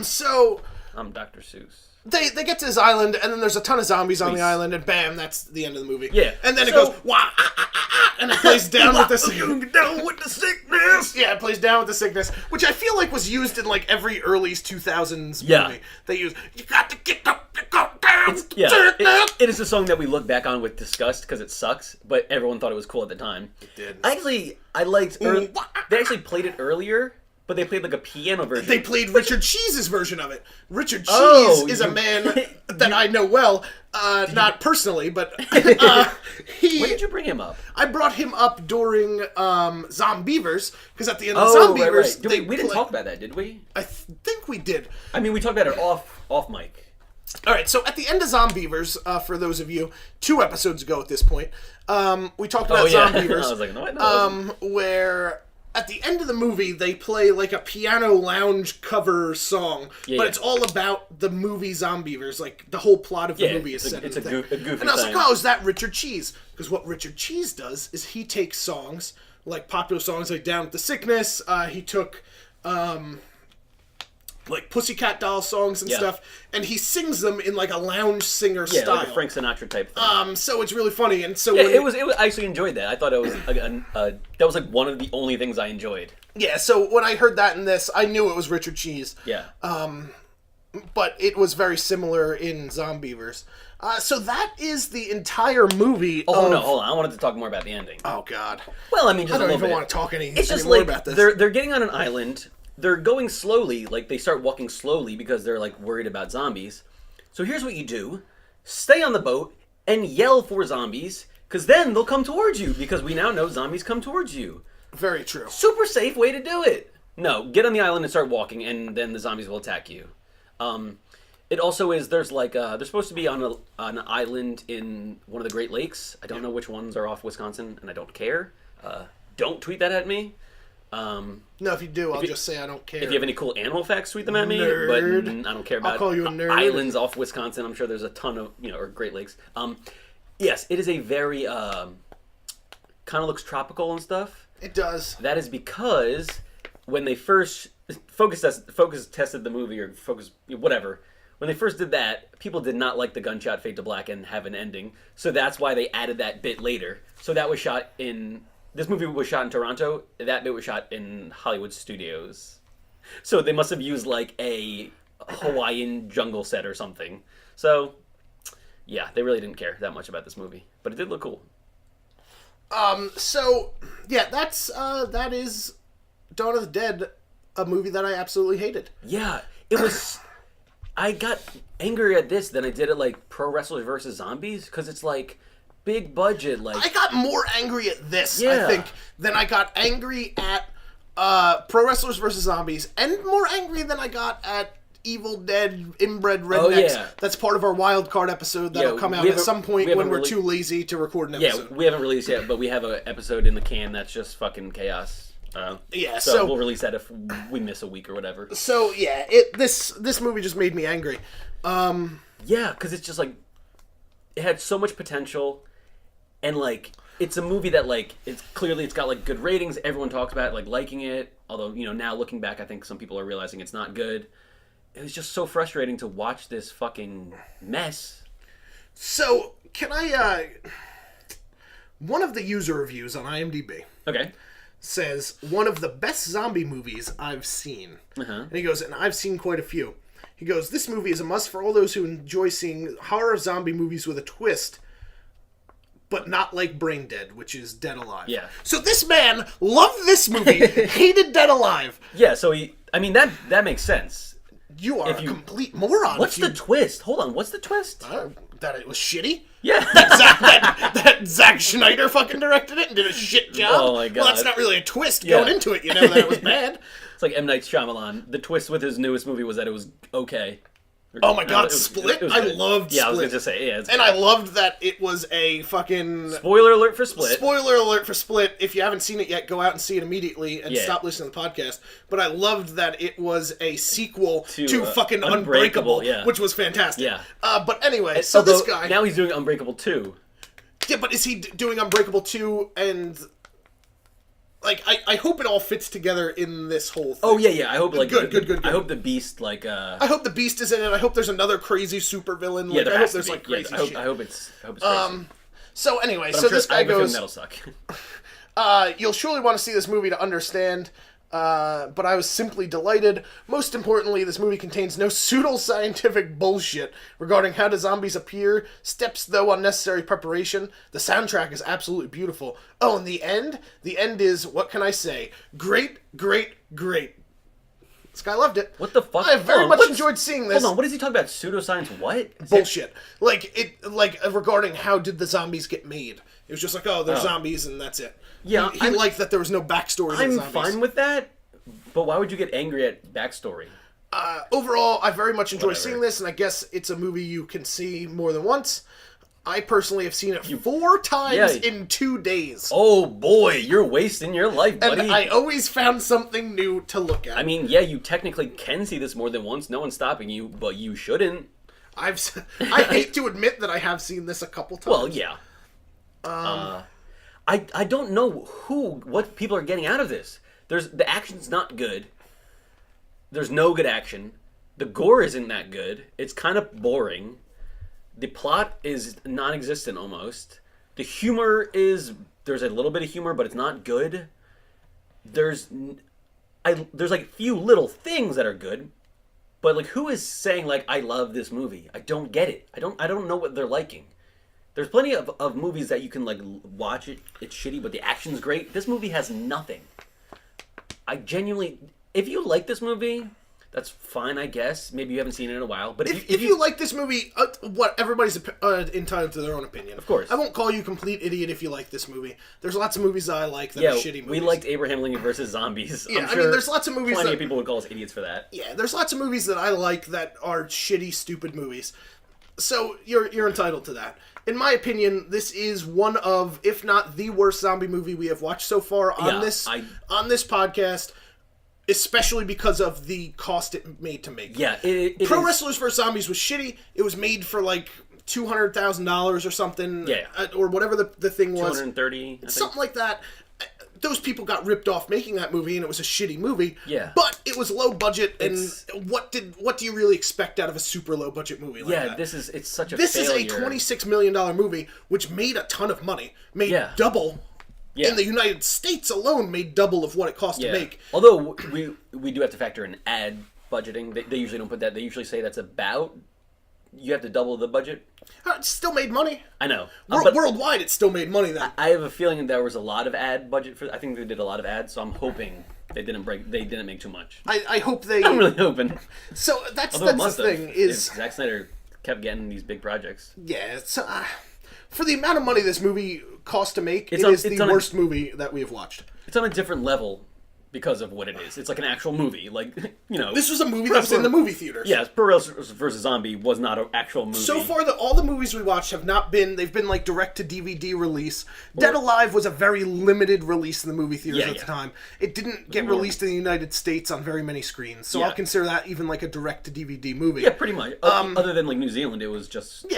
So I'm Dr. Seuss. they get to this island, and then there's a ton of zombies on Please. the island, and bam, that's the end of the movie. Yeah. And then it So- goes, wah, ah, ah, ah, ah, and it plays Down with the Sickness. Down with the sickness. Yeah, it plays Down with the Sickness, which I feel like was used in like every early 2000s Yeah. movie. They use, you got to get up, you go down, Yeah, sickness. it is a song that we look back on with disgust because it sucks, but everyone thought it was cool at the time. It did. I liked. They actually played it earlier, but they played like a piano version. They played Richard Cheese's version of it. Richard Cheese Oh, is a man that I know well, not personally, but When did you bring him up? I brought him up during Zombievers, because at the end of Oh, Zombievers, right. We didn't talk about that, did we? I think we did. I mean, we talked about it off mic. All right, so at the end of Zombievers, for those of you, 2 episodes ago at this point, we talked about Zombievers. I was like, no, it wasn't. Where at the end of the movie they play like a piano lounge cover song, but it's all about the movie Zombievers. Like the whole plot of the movie is set in the thing. a goofy and I was thing. like, oh, is that Richard Cheese? Because what Richard Cheese does is he takes songs like popular songs like Down with the Sickness. He took like Pussycat Doll songs and stuff, and he sings them in like a lounge singer style. Like a Frank Sinatra type thing. So it's really funny, and so Yeah, when it was. I actually enjoyed that. I thought it was that was like one of the only things I enjoyed. yeah. So when I heard that in this, I knew it was Richard Cheese. Yeah. But it was very similar in Zombievers. So that is the entire movie. Oh no, hold on. I wanted to talk more about the ending. Oh God. Well, I mean, just I don't a even little bit. want to talk It's just anymore like about this. they're getting on an island. They're going slowly. Like they start walking slowly because they're like worried about zombies. So here's what you do: stay on the boat and yell for zombies, because then they'll come towards you. Because we now know zombies come towards you. Very true. Super safe way to do it. No, get on the island and start walking, and then the zombies will attack you. It also is. There's like they're supposed to be on an island in one of the Great Lakes. I don't know which ones are off Wisconsin, and I don't care. Don't tweet that at me. No, if you do, I'll just say I don't care. If you have any cool animal facts, tweet them at me. Nerd. But I don't care about I'll call you a nerd. islands off Wisconsin. I'm sure there's a ton of or Great Lakes. Yes, it is a very kind of looks tropical and stuff. It does. That is because when they first focus tested the movie or focus whatever. When they first did that, people did not like the gunshot fade to black and have an ending. So that's why they added that bit later. So that was shot in... This movie was shot in Toronto. That bit was shot in Hollywood studios. So they must have used like a Hawaiian jungle set or something. So, yeah, they really didn't care that much about this movie. But it did look cool. So, yeah, that is Dawn of the Dead, a movie that I absolutely hated. Yeah, it was... I got angrier at this than I did at like Pro Wrestlers vs. Zombies, because it's like big budget. Like I got more angry at this, Yeah. I think, than I got angry at Pro Wrestlers vs. Zombies, and more angry than I got at Evil Dead Inbred Rednecks. yeah. That's part of our wild card episode that'll come out we at haven't- some we point haven't when we're really- too lazy to record an yeah, episode. we haven't released yet, but we have an episode in the can that's just fucking chaos. Yeah, so we'll release that if we miss a week or whatever. So yeah, this movie just made me angry. Yeah, because it's just like it had so much potential, and like it's a movie that like it's got like good ratings. Everyone talks about it, like liking it. Although now looking back, I think some people are realizing it's not good. It was just so frustrating to watch this fucking mess. So can I? One of the user reviews on IMDb. Okay. Says one of the best zombie movies I've seen. And he goes, and I've seen quite a few. He goes, this movie is a must for all those who enjoy seeing horror zombie movies with a twist, but not like Brain Dead, which is Dead Alive. Yeah. So this man loved this movie, hated Dead Alive. Yeah, so that makes sense. You are a complete moron. What's the twist? Hold on, what's the twist? That it was shitty? Yeah. that Zack Schneider fucking directed it and did a shit job? Oh my god. Well, that's not really a twist going into it, that it was bad. It's like M. Night Shyamalan. The twist with his newest movie was that it was okay. Oh my god, Split? I loved Split. Yeah, I was going to say, yeah. And I loved that it was a fucking... Spoiler alert for Split. Spoiler alert for Split. If you haven't seen it yet, go out and see it immediately and stop listening to the podcast. But I loved that it was a sequel to fucking Unbreakable, which was fantastic. Yeah. But anyway, so this guy... Now he's doing Unbreakable 2. Yeah, but is he doing Unbreakable 2 and... Like, I hope it all fits together in this whole thing. Oh, yeah. I hope, like... Good. I hope the Beast, like, I hope the Beast is in it. I hope there's another crazy supervillain. Yeah, I hope there's, like, crazy shit. I hope it's crazy. So, anyway, but this guy goes... that'll suck. You'll surely want to see this movie to understand... but I was simply delighted. Most importantly, this movie contains no pseudo-scientific bullshit regarding how do zombies appear, steps though unnecessary preparation. The soundtrack is absolutely beautiful. Oh, and the end is, what can I say? Great. This guy loved it. What the fuck? I very much enjoyed seeing this. Hold on, what is he talking about? Pseudoscience what? Bullshit. Regarding how did the zombies get made. It was just like, they're zombies and that's it. Yeah, he liked that there was no backstory to the zombies. I'm fine with that, but why would you get angry at backstory? Overall, I very much enjoy seeing this, and I guess it's a movie you can see more than once. I personally have seen it 4 times in 2 days. Oh boy, you're wasting your life, buddy. And I always found something new to look at. I mean, yeah, you technically can see this more than once. No one's stopping you, but you shouldn't. I hate to admit that I have seen this a couple times. Well, yeah. I don't know what people are getting out of this. The action's not good. There's no good action. The gore isn't that good. It's kind of boring. The plot is non-existent almost. The humor there's a little bit of humor, but it's not good. There's like few little things that are good, but like who is saying like I love this movie? I don't get it. I don't know what they're liking. There's plenty of movies that you can like watch it. It's shitty, but the action's great. This movie has nothing. I genuinely, if you like this movie, that's fine, I guess. Maybe you haven't seen it in a while, but if you like this movie, everybody's entitled to their own opinion. Of course, I won't call you a complete idiot if you like this movie. There's lots of movies that I like that are shitty movies. We liked Abraham Lincoln versus Zombies. Yeah, I mean, there's lots of movies. Plenty of people would call us idiots for that. Yeah, there's lots of movies that I like that are shitty, stupid movies. So you're entitled to that. In my opinion, this is one of, if not the worst zombie movie we have watched so far on this podcast, especially because of the cost it made to make. Yeah, Pro Wrestlers vs. Zombies was shitty. It was made for like $200,000 or something, or whatever the thing was. 230, something like that. Those people got ripped off making that movie, and it was a shitty movie. Yeah, but it was low budget, and what do you really expect out of a super low budget movie like that? It's such a This failure. is a $26 million movie, which made a ton of money, double. Yeah. In the United States alone, made double of what it cost to make. Although we do have to factor in ad budgeting. They usually don't put that. They usually say that's about. You have to double the budget. It still made money. I know. Worldwide, it still made money then. I have a feeling that there was a lot of ad budget for. I think they did a lot of ads, so I'm hoping they didn't make too much. I hope they. I'm really hoping. So that's the thing is Zack Snyder kept getting these big projects. Yeah. So for the amount of money this movie cost to make, it is the worst movie that we have watched. It's on a different level because of what it is. It's like an actual movie. Like, you know. This was a movie that was in the movie theaters. Yes, Perez vs. Zombie was not an actual movie. So far, all the movies we watched have not been, they've been like direct-to-DVD release. Dead Alive was a very limited release in the movie theaters at the time. It didn't get released in the United States on very many screens, so I'll consider that even like a direct-to-DVD movie. Yeah, pretty much. Other than like New Zealand, it was just...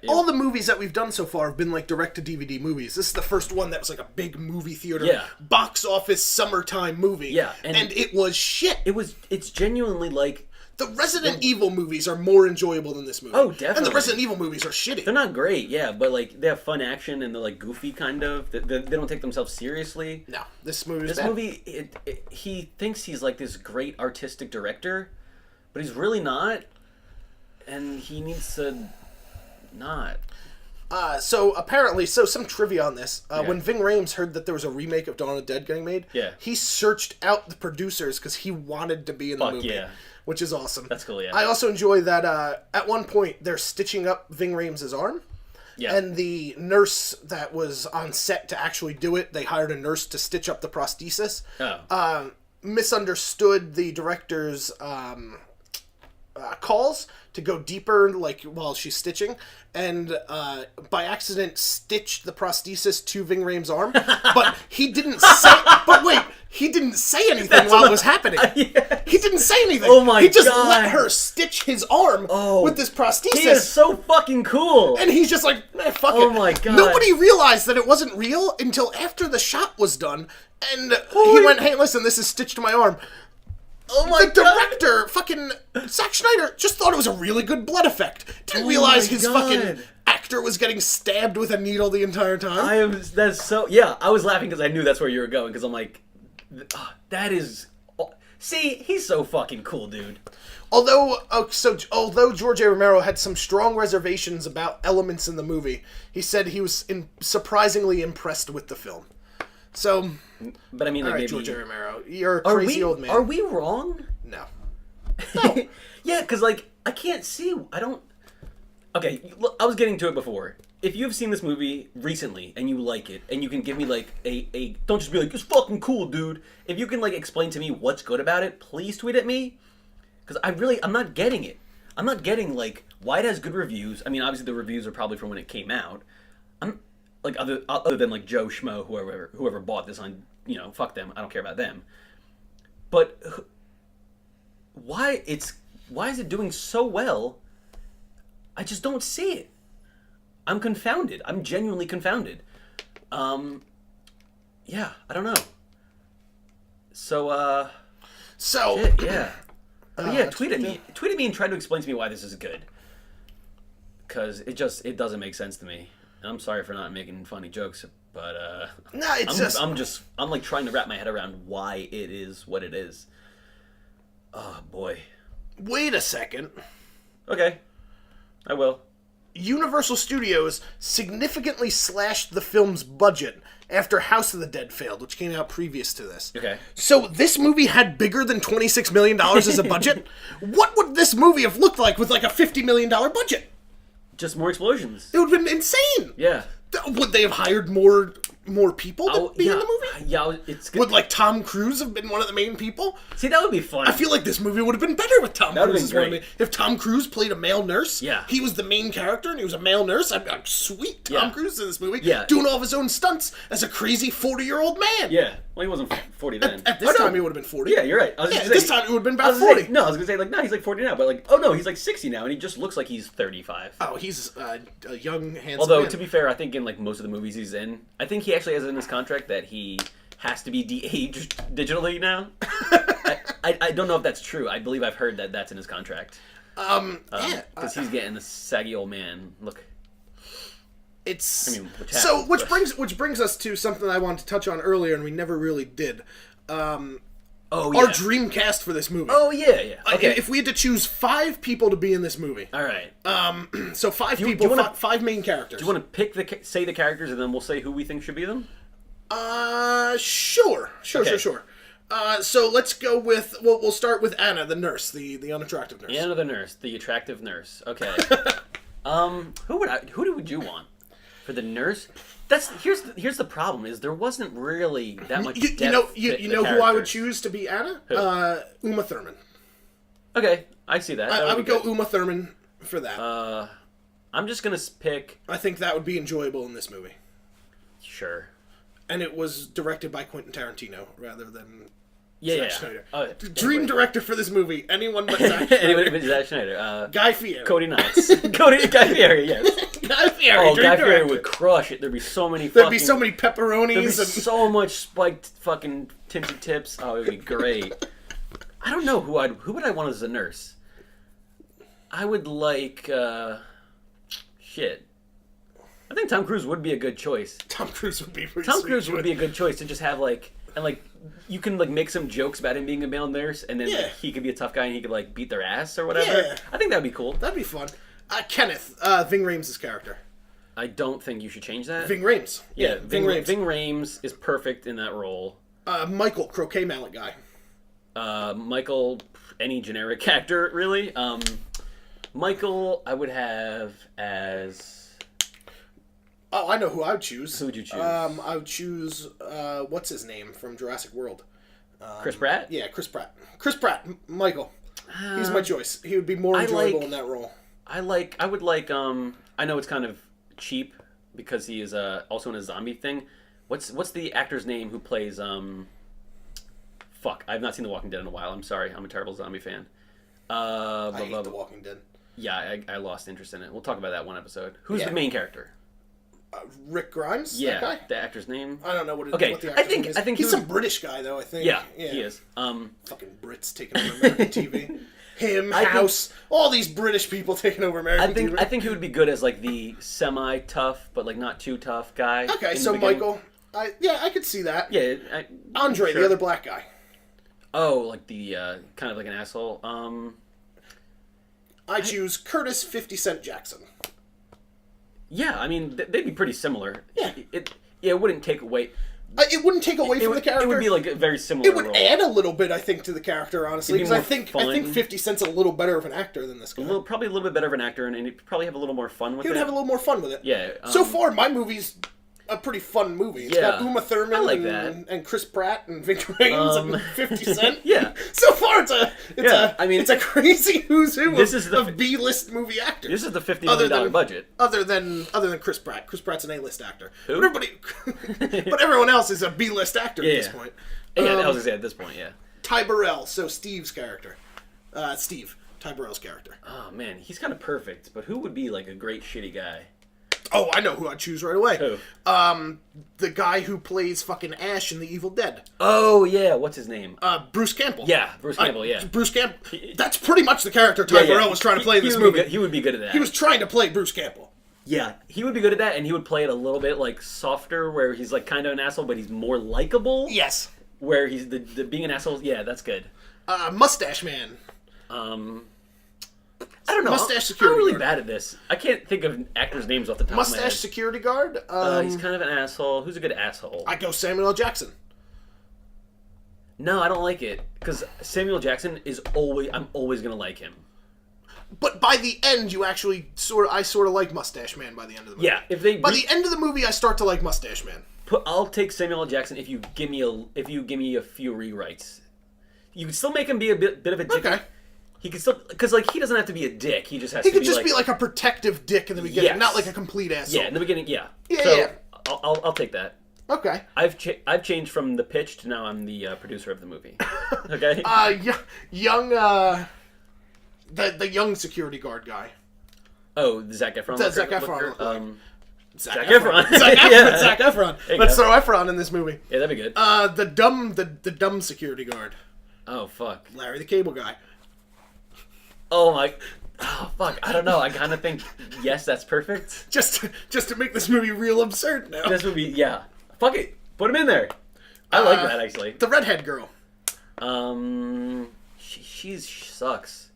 all the movies that we've done so far have been like direct-to-DVD movies. This is the first one that was like a big movie theater, box office, summertime movie. Yeah, and it was shit. It's genuinely like... The Resident Evil movies are more enjoyable than this movie. Oh, definitely. And the Resident Evil movies are shitty. They're not great, but like they have fun action and they're like goofy kind of. They don't take themselves seriously. No, this movie is bad. Movie, he thinks he's like this great artistic director, but he's really not, and he needs to not. So apparently, some trivia on this. When Ving Rhames heard that there was a remake of Dawn of the Dead getting made, he searched out the producers because he wanted to be in the movie. Yeah. Which is awesome. That's cool, yeah. I also enjoy that at one point they're stitching up Ving Rhames' arm. Yeah. And the nurse that was on set to actually do it, they hired a nurse to stitch up the prosthesis. Oh. Misunderstood the director's calls to go deeper, like, while she's stitching, and by accident stitched the prosthesis to Ving Rhames' arm, but he didn't say... But wait, he didn't say anything while it was happening. Yes. He didn't say anything. Oh my God. He just let her stitch his arm with this prosthesis. He is so fucking cool. And he's just like, fuck it. Oh my God. Nobody realized that it wasn't real until after the shot was done, and he went, hey, listen, this is stitched to my arm. Oh my God. The director, fucking Zack Snyder, just thought it was a really good blood effect. Didn't realize his fucking actor was getting stabbed with a needle the entire time. I was laughing because I knew that's where you were going, because I'm like, that is... See, he's so fucking cool, dude. Although George A. Romero had some strong reservations about elements in the movie, he said he was surprisingly impressed with the film. So, but I mean, like, all right, maybe George A. Romero, you're a crazy old man. Are we wrong? No. Yeah, because like I can't see. I don't. Okay, look, I was getting to it before. If you've seen this movie recently and you like it, and you can give me like a don't just be like, it's fucking cool, dude. If you can like explain to me what's good about it, please tweet at me. Because I'm not getting it. I'm not getting like why it has good reviews. I mean, obviously the reviews are probably from when it came out. Like other than like Joe Schmo, whoever bought this on, fuck them. I don't care about them. But why is it doing so well? I just don't see it. I'm confounded. I'm genuinely confounded. Yeah, I don't know. So shit, yeah. Tweet at me. Tweet at me and try to explain to me why this is good. Because it doesn't make sense to me. And I'm sorry for not making funny jokes, but no, I'm like trying to wrap my head around why it is what it is. Oh boy. Wait a second. Okay. I will. Universal Studios significantly slashed the film's budget after House of the Dead failed, which came out previous to this. Okay. So this movie had bigger than $26 million as a budget? What would this movie have looked like with like a $50 million budget? Just more explosions. It would have been insane. Yeah. Would they have hired more people to be in the movie? Yeah, it's good. Would like Tom Cruise have been one of the main people? See, that would be fun. I feel like this movie would have been better with Tom Cruise as one of the... If Tom Cruise played a male nurse, he was the main character and he was a male nurse, I'd be like, sweet, Tom Cruise in this movie, doing all of his own stunts as a crazy 40-year-old man. Yeah, well, he wasn't 40 then. At this time, he would have been 40. Yeah, you're right. At this time, it would have been about 40. I was going to say, like, no, he's like 40 now, but like, oh no, he's like 60 now, and he just looks like he's 35. Oh, he's a young, handsome Although, man. to be fair, I think in like most of the movies he's in, I think he actually has it in his contract that he has to be de-aged digitally now. I don't know if that's true. I believe I've heard that that's in his contract. Because he's getting the saggy old man look. Which brings us to something I wanted to touch on earlier, and we never really did. Our dream cast for this movie. Oh yeah. Okay. If we had to choose 5 people to be in this movie. All right. So 5 people, 5 main characters. Do you want to say the characters, and then we'll say who we think should be them? Sure. So let's go with... Well, we'll start with Anna, the nurse, the unattractive nurse. Anna, the nurse, the attractive nurse. Okay. Who would you want for the nurse? here's the problem is there wasn't really that much. You know who I would choose to be Anna? Uma Thurman. Okay, I see that. I would go Uma Thurman for that. I'm just gonna pick. I think that would be enjoyable in this movie. Sure. And it was directed by Quentin Tarantino rather than Zack Snyder. Dream director for this movie. Anyone but Zack Snyder. Anyone but Zack Snyder. Guy Fieri. Cody Knotts. Guy Fieri, yes. Guy Fieri. Oh, Guy Fieri would crush it. There'd be so many pepperonis. There'd be so much spiked fucking tippy tips. Oh, it would be great. I don't know who would I want as a nurse. I would like shit. I think Tom Cruise would be a good choice. Tom Cruise would be a good choice to just have you can make some jokes about him being a male nurse, and then he could be a tough guy and he could beat their ass or whatever. Yeah. I think that'd be cool. That'd be fun. Kenneth, Ving Rhames' character. I don't think you should change that. Ving Rhames. Yeah, Ving Rhames. Ving Rhames is perfect in that role. Michael, croquet mallet guy. Michael, any generic actor, really. Michael, I would have as... Oh, I know who I would choose. Who would you choose? I would choose, what's his name from Jurassic World? Chris Pratt? Yeah, Chris Pratt. Chris Pratt, Michael. He's my choice. He would be more enjoyable in that role. I know it's kind of cheap because he is also in a zombie thing. What's the actor's name who plays, fuck, I've not seen The Walking Dead in a while. I'm sorry. I'm a terrible zombie fan. I hate The Walking Dead. Yeah, I lost interest in it. We'll talk about that one episode. Who's the main character? Rick Grimes? Yeah, that guy? the actor's name. I don't know what the actor's name is. I think he's some British guy, though, I think. Yeah, he is. Fucking Brits taking over American TV. House, all these British people taking over American TV. I think he would be good as the semi-tough, but not too tough guy. Okay, so Michael, I could see that. Yeah, Andre, the other black guy. Oh, the kind of like an asshole. I choose Curtis 50 Cent Jackson. Yeah, I mean they'd be pretty similar. Yeah, it wouldn't take away. It wouldn't take away from the character. It would be a very similar. It would add a little bit, I think, to the character, honestly, because I think 50 Cent's a little better of an actor than this guy. Probably a little bit better of an actor, and he'd probably have a little more fun with it. He would have a little more fun with it. Yeah. So far, my movie's a pretty fun movie. It's got Uma Thurman and Chris Pratt and Ving Rhames and 50 Cent. Yeah. So far, it's a crazy who's who of B-list movie actors. This is the $50 million budget. Other than Chris Pratt. Chris Pratt's an A-list actor. Who? But everyone else is a B-list actor at this point. Yeah, I was going to say at this point, yeah. Ty Burrell, so Steve's character. Ty Burrell's character. Oh, man, he's kind of perfect, but who would be a great shitty guy? Oh, I know who I'd choose right away. Who? The guy who plays fucking Ash in The Evil Dead. Oh, yeah. What's his name? Bruce Campbell. Yeah, Bruce Campbell, yeah. Bruce Campbell. That's pretty much the character Ty Burrell was trying to play in this movie. He would be good at that. He was trying to play Bruce Campbell. Yeah, he would be good at that, and he would play it a little bit softer, where he's kind of an asshole, but he's more likable. Yes. Where he's the being an asshole. Yeah, that's good. Mustache Man. I don't know. Mustache security I'm really guard. bad at this. I can't think of actors' names off the top of my head. Mustache security guard. He's kind of an asshole. Who's a good asshole? I go Samuel L. Jackson. No, I don't like it because Samuel Jackson I'm always gonna like him. But by the end, you actually I sort of like Mustache Man. By the end of the movie, yeah. By the end of the movie, I start to like Mustache Man. I'll take Samuel L. Jackson if you give me a few rewrites. You can still make him be a bit of a dick. Okay. He can still, because he doesn't have to be a dick. He just has. He could just be a protective dick in the beginning, not a complete asshole. Yeah, in the beginning, yeah. Yeah. I'll take that. Okay. I've changed from the pitch to now I'm the producer of the movie. Okay. Young the young security guard guy. Oh, the Zac Efron. Zac Efron. Zac Efron. Zac Efron. Let's throw Efron in this movie. Yeah, that'd be good. The dumb security guard. Oh fuck. Larry the Cable Guy. Oh my. Oh fuck. I don't know. I kind of think yes, that's perfect. Just to make this movie real absurd now. This would be Fuck it. Put him in there. I like that actually. The redhead girl. She sucks.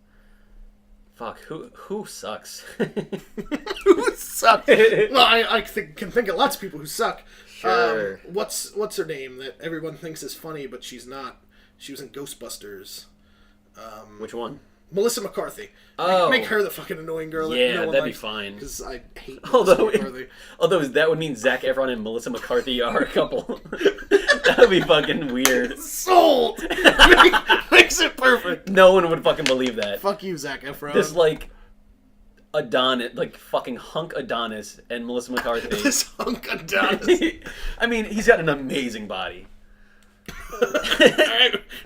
Fuck. Who sucks? Who sucks? Well, I can think of lots of people who suck. Sure. What's her name that everyone thinks is funny, but she's not? She was in Ghostbusters. Which one? Melissa McCarthy. Oh. Make her the fucking annoying girl. Yeah, that no one that'd be likes, fine. Because I hate Although, Melissa McCarthy. that would mean Zac Efron and Melissa McCarthy are a couple. That would be fucking weird. Sold! Makes it perfect. No one would fucking believe that. Fuck you, Zac Efron. This, like, Adonis, like, fucking hunk Adonis and Melissa McCarthy. This hunk Adonis. I mean, he's got an amazing body.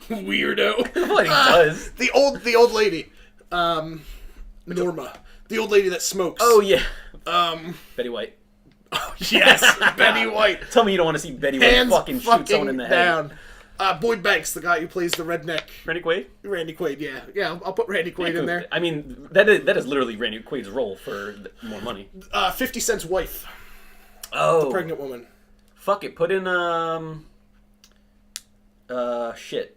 Weirdo. What he does. The old lady. Norma. The old lady that smokes. Oh, yeah. Betty White. Oh, yes, Betty White. Tell me you don't want to see Betty White fucking shoot someone in the head. Boyd Banks, the guy who plays the redneck. Randy Quaid? Randy Quaid, yeah. Yeah, I'll put Randy Quaid in there. I mean, that is literally Randy Quaid's role for more money. 50 Cent's wife. Oh. The pregnant woman. Fuck it. Put in, shit.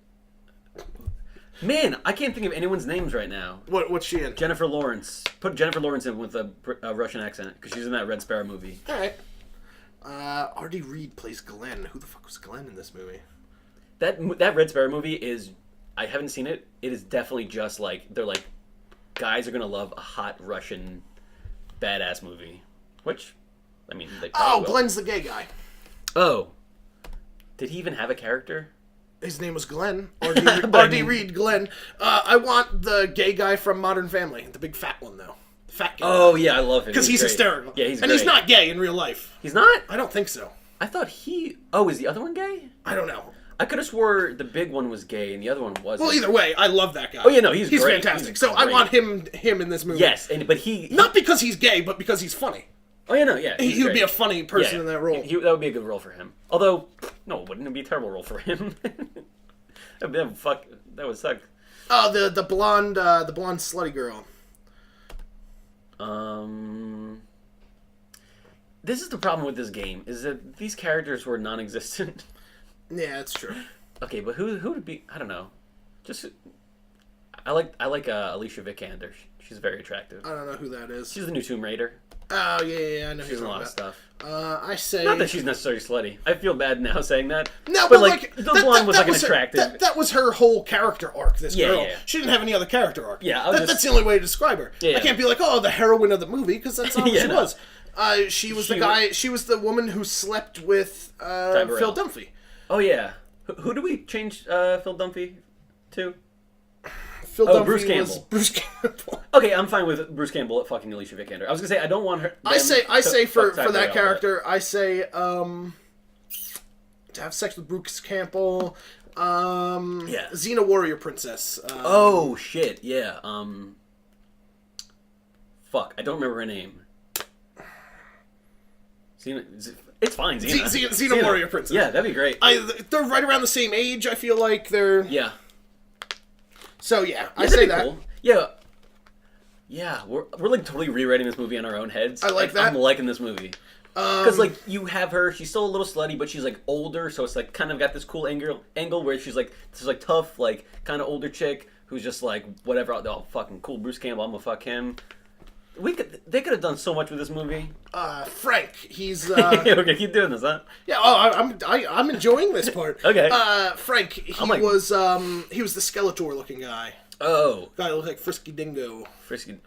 Man, I can't think of anyone's names right now. What's she in? Jennifer Lawrence. Put Jennifer Lawrence in with a Russian accent, because she's in that Red Sparrow movie. Alright. R.D. Reed plays Glenn. Who the fuck was Glenn in this movie? That Red Sparrow movie is... I haven't seen it. It is definitely just like... They're like... Guys are gonna love a hot Russian badass movie. Which... I mean, they probably will. Glenn's the gay guy. Oh. Did he even have a character? His name was Glenn. R.D. Reed, Glenn. I want the gay guy from Modern Family. The big fat one, though. The fat guy. Oh, yeah, I love him. Because he's great. hysterical. Yeah, he's and great. he's not gay in real life. He's not? I don't think so. I thought he... Oh, is the other one gay? I don't know. I could have swore the big one was gay and the other one wasn't. Well, either way, I love that guy. Oh, yeah, no, he's great. Fantastic. He's so I great. want him in this movie. Yes, but he... Not because he's gay, but because he's funny. Oh, yeah, no, yeah. He would be a funny person in that role. That would be a good role for him. Although, no, wouldn't it be a terrible role for him? That would suck. Oh, the blonde slutty girl. This is the problem with this game, is that these characters were non-existent. Yeah, that's true. Okay, but who would be... I don't know. Just... I like Alicia Vikander. She's very attractive. I don't know who that is. She's the new Tomb Raider. Oh, yeah, I know. She's in a lot of stuff. I say... Not that she's necessarily slutty. I feel bad now saying that. No, but like, the blonde was like an was attractive... That was her whole character arc, this girl. Yeah. She didn't have any other character arc. Yeah, that's the only way to describe her. Yeah. I can't be like, oh, the heroine of the movie, because that's not what she was. She was she was the woman who slept with Phil Dunphy. Oh, yeah. Who do we change Phil Dunphy to? Phil Dunphy Bruce Campbell. was Bruce Campbell. Okay, I'm fine with Bruce Campbell at fucking Alicia Vikander. I was gonna say I don't want her. I say for that character, I say to have sex with Bruce Campbell. Xena Warrior Princess. Oh shit! Yeah. Fuck, I don't remember her name. Xena. It's fine. Xena Warrior Princess. Yeah, that'd be great. They're right around the same age. I feel like they're. Yeah. So I say that. Cool. Yeah. Yeah, we're like totally rewriting this movie in our own heads. I like that. I'm liking this movie. Because like you have her, she's still a little slutty, but she's like older, so it's like kind of got this cool angle where she's like this like tough, like kind of older chick who's just like whatever. Oh, fucking cool, Bruce Campbell. I'm gonna fuck him. They could have done so much with this movie. Frank, he's okay. Keep doing this, huh? Yeah. I'm enjoying this part. Okay. Frank, he was the Skeletor looking guy. Oh. Guy that looked like Frisky Dingo. Frisky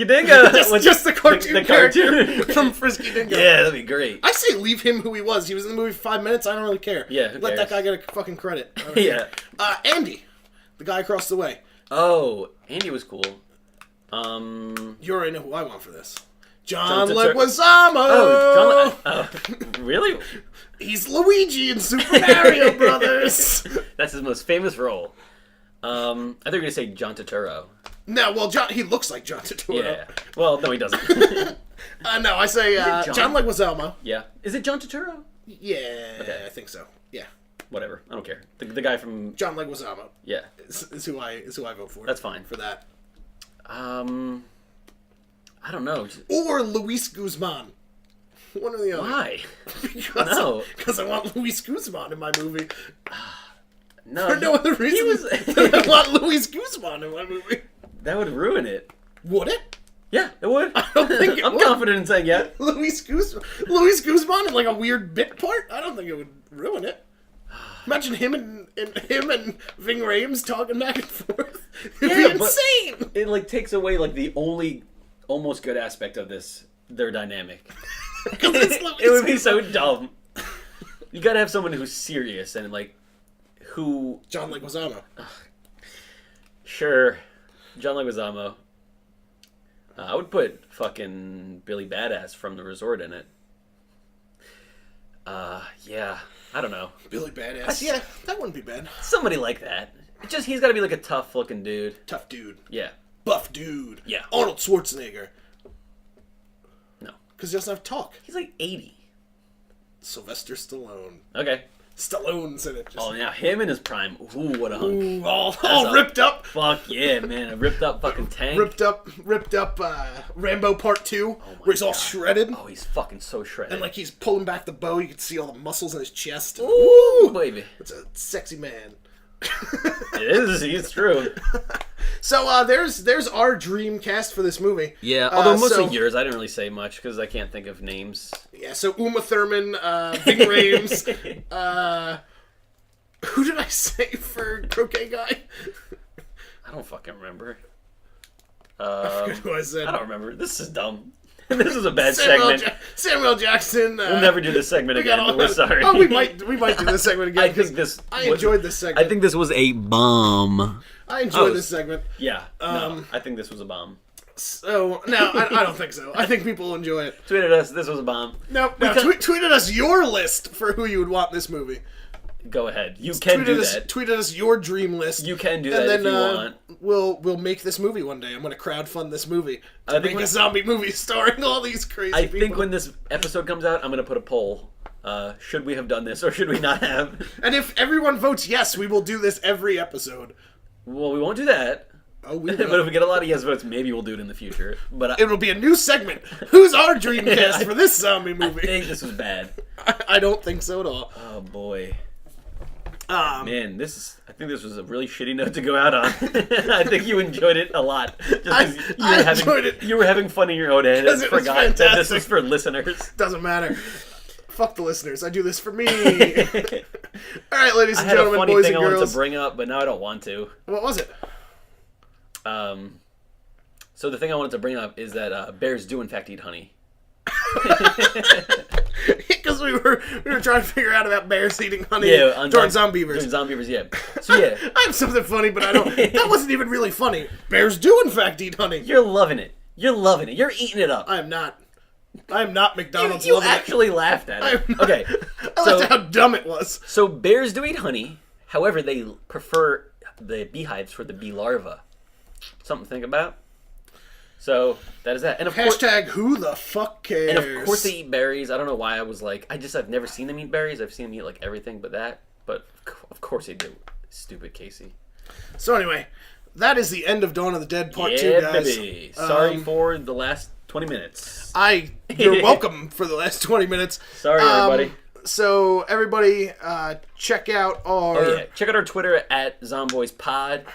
Dingo. just the cartoon character from Frisky Dingo. Yeah, that'd be great. I say leave him who he was. He was in the movie for 5 minutes. I don't really care. Yeah. Let that guy get a fucking credit. Yeah. Andy, the guy across the way. Oh, Andy was cool. You already know who I want for this. John Leguizamo! Oh, really? He's Luigi in Super Mario Brothers! That's his most famous role. I thought you were going to say John Turturro. No, well, he looks like John Turturro. Yeah. Well, no, he doesn't. No, I say John Leguizamo. Yeah. Is it John Turturro? Yeah, okay. I think so. Yeah. Whatever. I don't care. The guy from... John Leguizamo. Yeah. Is who I vote for. That's fine. For that. I don't know. Or Luis Guzman. One or the other. Why? Because I want Luis Guzman in my movie. No. For no other reason than I want Luis Guzman in my movie. That would ruin it. Would it? Yeah, it would. I don't think I'm confident in saying yeah. Luis Guzman in like a weird bit part? I don't think it would ruin it. Imagine him and Ving Rhames talking back and forth. It'd be insane. It like takes away like the only almost good aspect of their dynamic. It would be so dumb. You gotta have someone who's serious and like who. John Leguizamo. Sure, John Leguizamo. I would put fucking Billy Badass from The Resort in it. Yeah, I don't know. Billy Badass. Yeah, that wouldn't be bad. Somebody like that. He's got to be like a tough looking dude. Tough dude. Yeah. Buff dude. Yeah. Arnold Schwarzenegger. No. Because he doesn't have talk. He's like 80. Sylvester Stallone. Okay. Stallone's in it. Oh, now him in his prime. Ooh, what a hunk. Ooh, all ripped up. Fuck yeah, man. A ripped up fucking tank. Ripped up Rambo Part 2, where he's all shredded. Oh, he's fucking so shredded. And like he's pulling back the bow, you can see all the muscles in his chest. Ooh, baby. It's a sexy man. It is, it's true. So there's our dream cast for this movie. Yeah, although mostly yours. I didn't really say much because I can't think of names. Yeah, so Uma Thurman, Ving Rhames, who did I say for Croquet Guy? I don't fucking remember. I forget who I said. I don't remember. This is dumb. This is a bad segment. Samuel Jackson. We'll never do this segment again. We're sorry. Oh, we might do this segment again. I enjoyed this segment. I think this was a bomb. I enjoyed this segment. Yeah. No, I think this was a bomb. So no, I don't think so. I think people will enjoy it. Tweeted us. This was a bomb. No. Tweeted us your list for who you would want in this movie. Go ahead. You can do that. Tweeted us your dream list. You can do that if you want. We'll make this movie one day. I'm going to crowdfund this movie. To make a zombie movie starring all these crazy people. I think when this episode comes out, I'm going to put a poll. Should we have done this or should we not have? And if everyone votes yes, we will do this every episode. Well, we won't do that. Oh, we will. But if we get a lot of yes votes, maybe we'll do it in the future. But it will be a new segment. Who's our dream cast for this zombie movie? I think this was bad. I don't think so at all. Oh boy. Man, I think this was a really shitty note to go out on. I think you enjoyed it a lot. I enjoyed it. You were having fun in your own head and forgot that this was for listeners. Doesn't matter. Fuck the listeners. I do this for me. All right, ladies and gentlemen, boys and girls. I had a funny thing I wanted to bring up, but now I don't want to. What was it? So the thing I wanted to bring up is that bears do in fact eat honey. Because we were trying to figure out about bears eating honey during Zombeavers. During Zombeavers, yeah. So yeah. I have something funny, but I don't. That wasn't even really funny. Bears do in fact eat honey. You're loving it. You're loving it. You're eating it up. I am not. I am not McDonald's. You actually laughed at it. Okay. I laughed at how dumb it was. So bears do eat honey. However, they prefer the beehives for the bee larva. Something to think about. So that is that. And of course, who the fuck cares? And of course they eat berries. I don't know why I was like, I've never seen them eat berries. I've seen them eat like everything but that. But of course they do. Stupid Casey. So anyway, that is the end of Dawn of the Dead Part 2, guys. Baby. Sorry for the last 20 minutes. You're welcome for the last 20 minutes. Sorry, everybody. So everybody, check out our... Oh yeah, check out our Twitter at Zomboys Pod.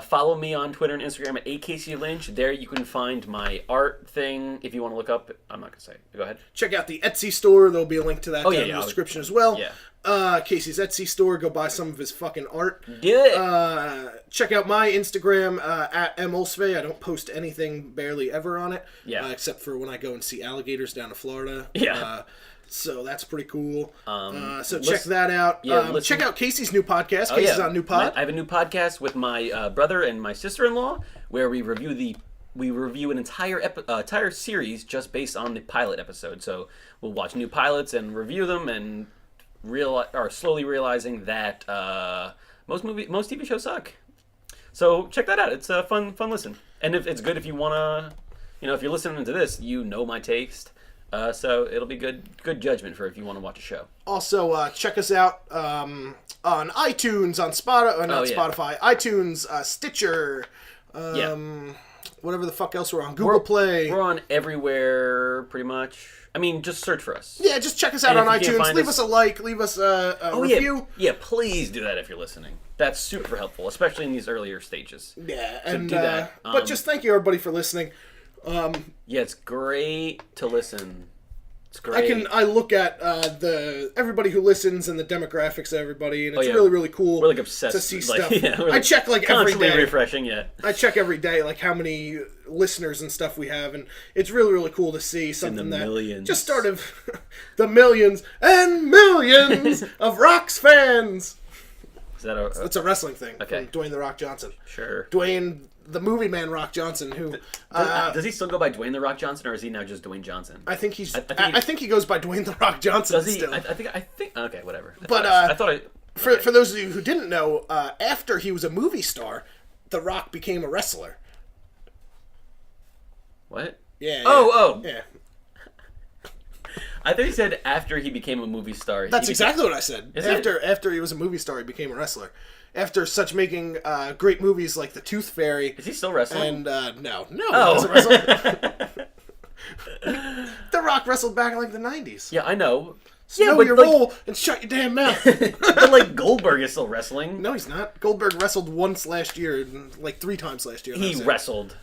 Follow me on Twitter and Instagram at AKCLynch. There you can find my art thing if you want to look up. I'm not going to say it. Go ahead. Check out the Etsy store. There'll be a link to that down in the description as well. Yeah. Casey's Etsy store. Go buy some of his fucking art. Do it. Check out my Instagram at molsve. I don't post anything barely ever on it. Yeah. Except for when I go and see alligators down in Florida. Yeah. So that's pretty cool. So check that out. Check out Casey's new podcast. Casey's on New Pod. I have a new podcast with my brother and my sister-in-law where we review an entire series just based on the pilot episode. So we'll watch new pilots and review them and slowly realizing that most TV shows suck. So check that out. It's a fun listen. And if it's good if you want to, if you're listening to this, you know my taste. So it'll be good judgment for if you want to watch a show. Also, check us out on iTunes, on Spotify, iTunes, Stitcher, whatever the fuck else we're on, Google Play. We're on everywhere, pretty much. I mean, just search for us. Yeah, just check us out on iTunes. Leave us a like, leave us a review. Yeah, please do that if you're listening. That's super helpful, especially in these earlier stages. Yeah, and do that. But just thank you everybody for listening. Yeah, it's great to listen It's great. I look at everybody who listens and the demographics of everybody, and it's really, really cool. We're like obsessed to see like, stuff. Yeah, I check like every day. Refreshing, yeah. I check every day like how many listeners and stuff we have, and it's really, really cool to see something that millions. Just started the millions and millions of Rock's fans. Is that It's a wrestling thing. Okay. From Dwayne The Rock Johnson. Sure. Dwayne the movie man Rock Johnson, who does he still go by Dwayne The Rock Johnson, or is he now just Dwayne Johnson? I think I think he goes by Dwayne The Rock Johnson. Does he? Still. I think. Okay, whatever. But for those of you who didn't know, after he was a movie star, The Rock became a wrestler. What? Yeah. Oh. Yeah. I thought he said after he became a movie star. That's exactly what I said. Is after he was a movie star, he became a wrestler. After such making great movies like The Tooth Fairy. Is he still wrestling? And no, he Oh. doesn't wrestle. The Rock wrestled back in like the 90s. Yeah, I know. So know your role and shut your damn mouth. But like Goldberg is still wrestling. No, he's not. Goldberg wrestled once last year, and like 3 times last year. He wrestled.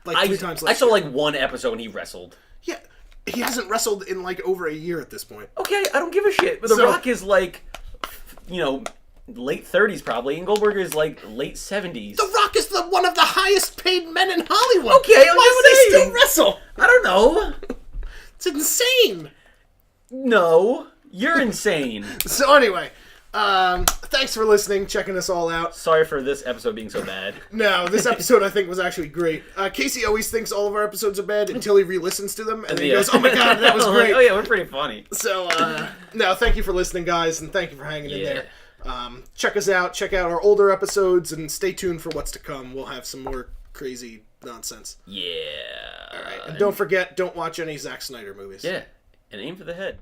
Like 3 times last year. I saw like one episode when he wrestled. Yeah. He hasn't wrestled in like over a year at this point. Okay, I don't give a shit. But The Rock is like, late 30s probably, and Goldberg is like late 70s. The Rock is one of the highest paid men in Hollywood. Okay, why would he still wrestle? I don't know. It's insane. No, you're insane. So anyway, thanks for listening, checking us all out. Sorry for this episode being so bad. No, this episode I think was actually great. Casey always thinks all of our episodes are bad until he re-listens to them, and then he goes, "Oh my god, that was great." Oh yeah, we're pretty funny. So, no, thank you for listening, guys, and thank you for hanging in there. Check us out, check out our older episodes, and stay tuned for what's to come. We'll have some more crazy nonsense. Yeah. All right, and don't forget, don't watch any Zack Snyder movies. Yeah, and aim for the head.